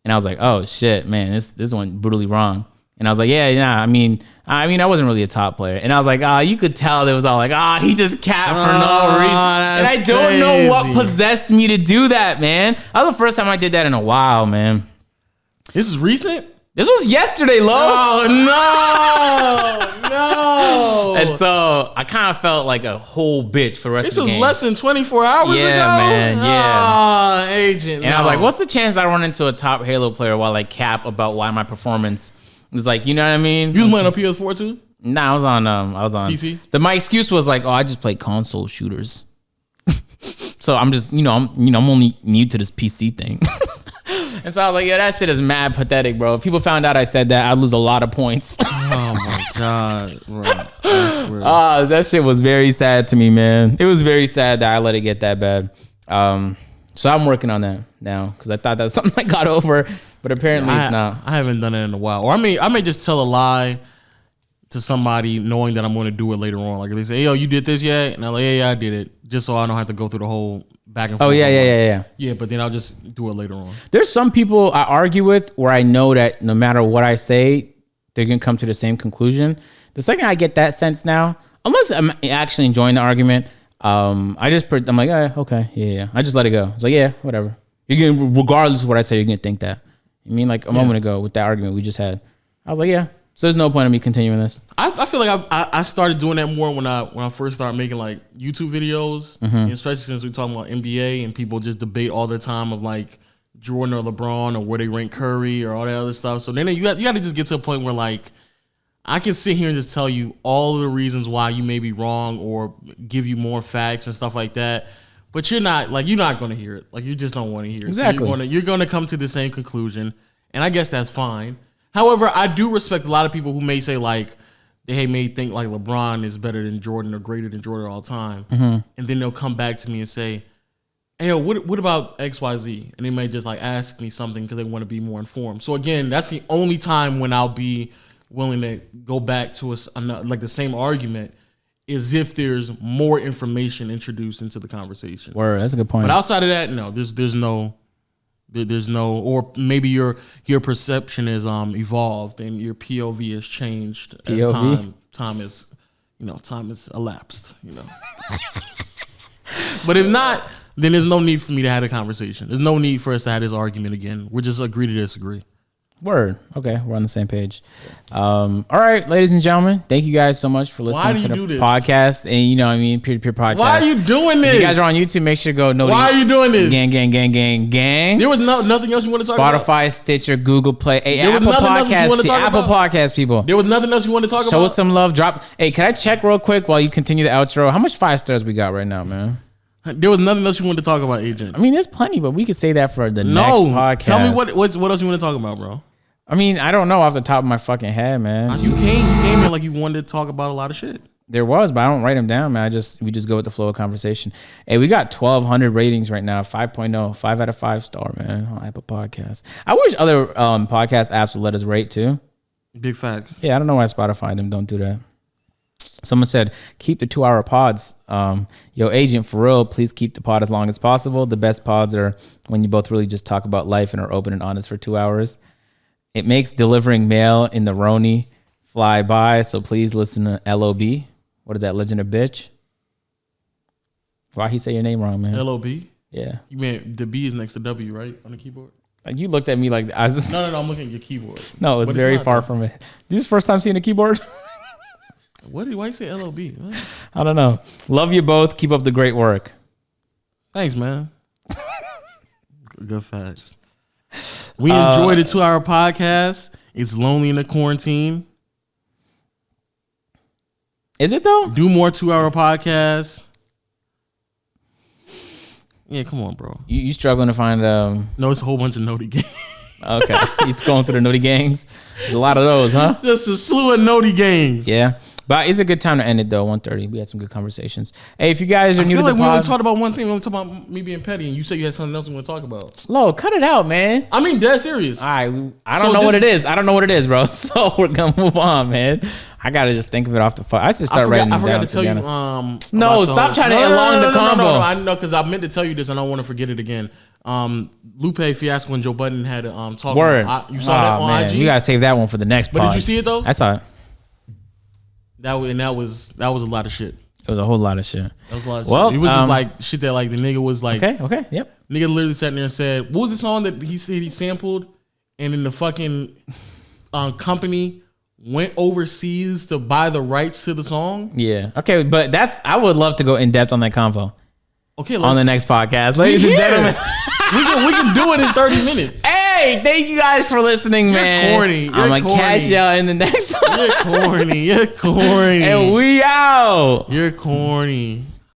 And I was like, oh, shit, man, this one brutally wrong. And I was like, yeah, I mean, I wasn't really a top player. And I was like, you could tell it was all like, he just capped for no reason. And I don't know what possessed me to do that, man. That was the first time I did that in a while, man. This is recent? This was yesterday, Lo. Oh, no. And so I kind of felt like a whole bitch for the rest of the game. This was less than 24 hours ago? Yeah, man, yeah. Agent. And I was like, what's the chance I run into a top Halo player while I cap about why my performance is like, you know what I mean? You was playing on PS4 too? Nah, I was on PC. My excuse was like, I just play console shooters. So I'm just, I'm only new to this PC thing. And so I was like, that shit is mad pathetic, bro. If people found out I said that, I'd lose a lot of points. Oh my God, bro. I swear. That shit was very sad to me, man. It was very sad that I let it get that bad. So I'm working on that now because I thought that was something I got over, but apparently it's not. I haven't done it in a while. Or I may just tell a lie to somebody knowing that I'm going to do it later on. Like they say, hey, yo, you did this yet? And I'm like, yeah, I did it. Just so I don't have to go through the whole back and forth. Oh, yeah. Yeah, but then I'll just do it later on. There's some people I argue with where I know that no matter what I say, they're going to come to the same conclusion. The second I get that sense now, unless I'm actually enjoying the argument, I'm like, okay, yeah. I just let it go. It's like, yeah, whatever. You're going to, regardless of what I say, you're going to think that. I mean, like a moment ago with that argument we just had, I was like, yeah. So there's no point in me continuing this. I feel like I started doing that more when I first started making like YouTube videos, and especially since we're talking about NBA and people just debate all the time of like Jordan or LeBron or where they rank Curry or all that other stuff. So then you got to just get to a point where like I can sit here and just tell you all of the reasons why you may be wrong or give you more facts and stuff like that. But you're not going to hear it. Like you just don't want to hear it. Exactly. So you're going to come to the same conclusion, and I guess that's fine. However, I do respect a lot of people who may say like they may think like LeBron is better than Jordan or greater than Jordan all the time, and then they'll come back to me and say, "Hey, yo, what about XYZ?" And they may just like ask me something because they want to be more informed. So again, that's the only time when I'll be willing to go back to like the same argument is if there's more information introduced into the conversation. Word, that's a good point. But outside of that, no, there's no, or maybe your perception is evolved and your POV has changed as time is elapsed. But if not, then there's no need for me to have a conversation. There's no need for us to have this argument again. We're just agree to disagree. Word. Okay, we're on the same page. All right, ladies and gentlemen, thank you guys so much for listening to the podcast. And peer-to-peer podcast. Why are you doing this? If you guys are on YouTube, make sure to go. Why are you doing this? Gang. There was nothing else you want to talk about? Spotify, Stitcher, Google Play, Apple Podcasts, people. There was nothing else you want to talk about? Show us some love. Hey, can I check real quick while you continue the outro? How much 5 stars we got right now, man? There was nothing else you wanted to talk about, Agent. I mean, there's plenty, but we could say that for the next podcast. Tell me what else you want to talk about, bro. I mean, I don't know off the top of my fucking head, man. You came in like you wanted to talk about a lot of shit. There was, but I don't write them down, man. We just go with the flow of conversation. Hey, we got 1,200 ratings right now, 5.0, 5 out of 5 star, man, on Apple Podcasts. I wish other podcast apps would let us rate too. Big facts. Yeah, I don't know why Spotify and them don't do that. Someone said, keep the 2-hour pods. Yo, Agent, for real, please keep the pod as long as possible. The best pods are when you both really just talk about life and are open and honest for 2 hours. It makes delivering mail in the Roni fly by, so please listen to LOB. What is that, Legend of Bitch? Why he say your name wrong, man? LOB? Yeah. You mean the B is next to W, right? On the keyboard? Like you looked at me like I was just... No, I'm looking at your keyboard. No, it's very far from it. This is the first time seeing a keyboard? Why you say LOB? What? I don't know. Love you both. Keep up the great work. Thanks, man. Good facts. We enjoyed the 2-hour podcast. It's lonely in the quarantine. Is it though? Do more 2-hour podcasts. Yeah, come on, bro. You struggling to find No, it's a whole bunch of Noti gangs. Okay. He's going through the Noti gangs. There's a lot of those, huh? Just a slew of Noti gangs. Yeah. But it's a good time to end it though. 1:30. We had some good conversations. Hey, if you guys are new to the pod, we only talked about one thing. We only talked about me being petty, and you said you had something else you want to talk about. Lo, cut it out, man. I mean, dead serious. All right, I don't know what it is. I don't know what it is, bro. So we're gonna move on, man. I gotta just think of it off the phone. I should start writing them down. I forgot to tell you. No, stop trying to elong the combo. No, I know because I meant to tell you this, and I don't want to forget it again. Lupe Fiasco and Joe Budden had talk. Word. You saw that on IG? You gotta save that one for the next pod. But did you see it though? I saw it. That was a lot of shit. It was a whole lot of shit. That was a lot of shit. It was just like shit that like the nigga was like. Okay, yep. Nigga literally sat there and said, what was the song that he said he sampled? And then the fucking company went overseas to buy the rights to the song. Yeah. Okay, but I would love to go in depth on that convo. Okay, on the next podcast, ladies and gentlemen. we can do it in 30 minutes. Hey, thank you guys for listening, man. Corny. I'm gonna catch y'all in the next one. You're corny. And we out. You're corny.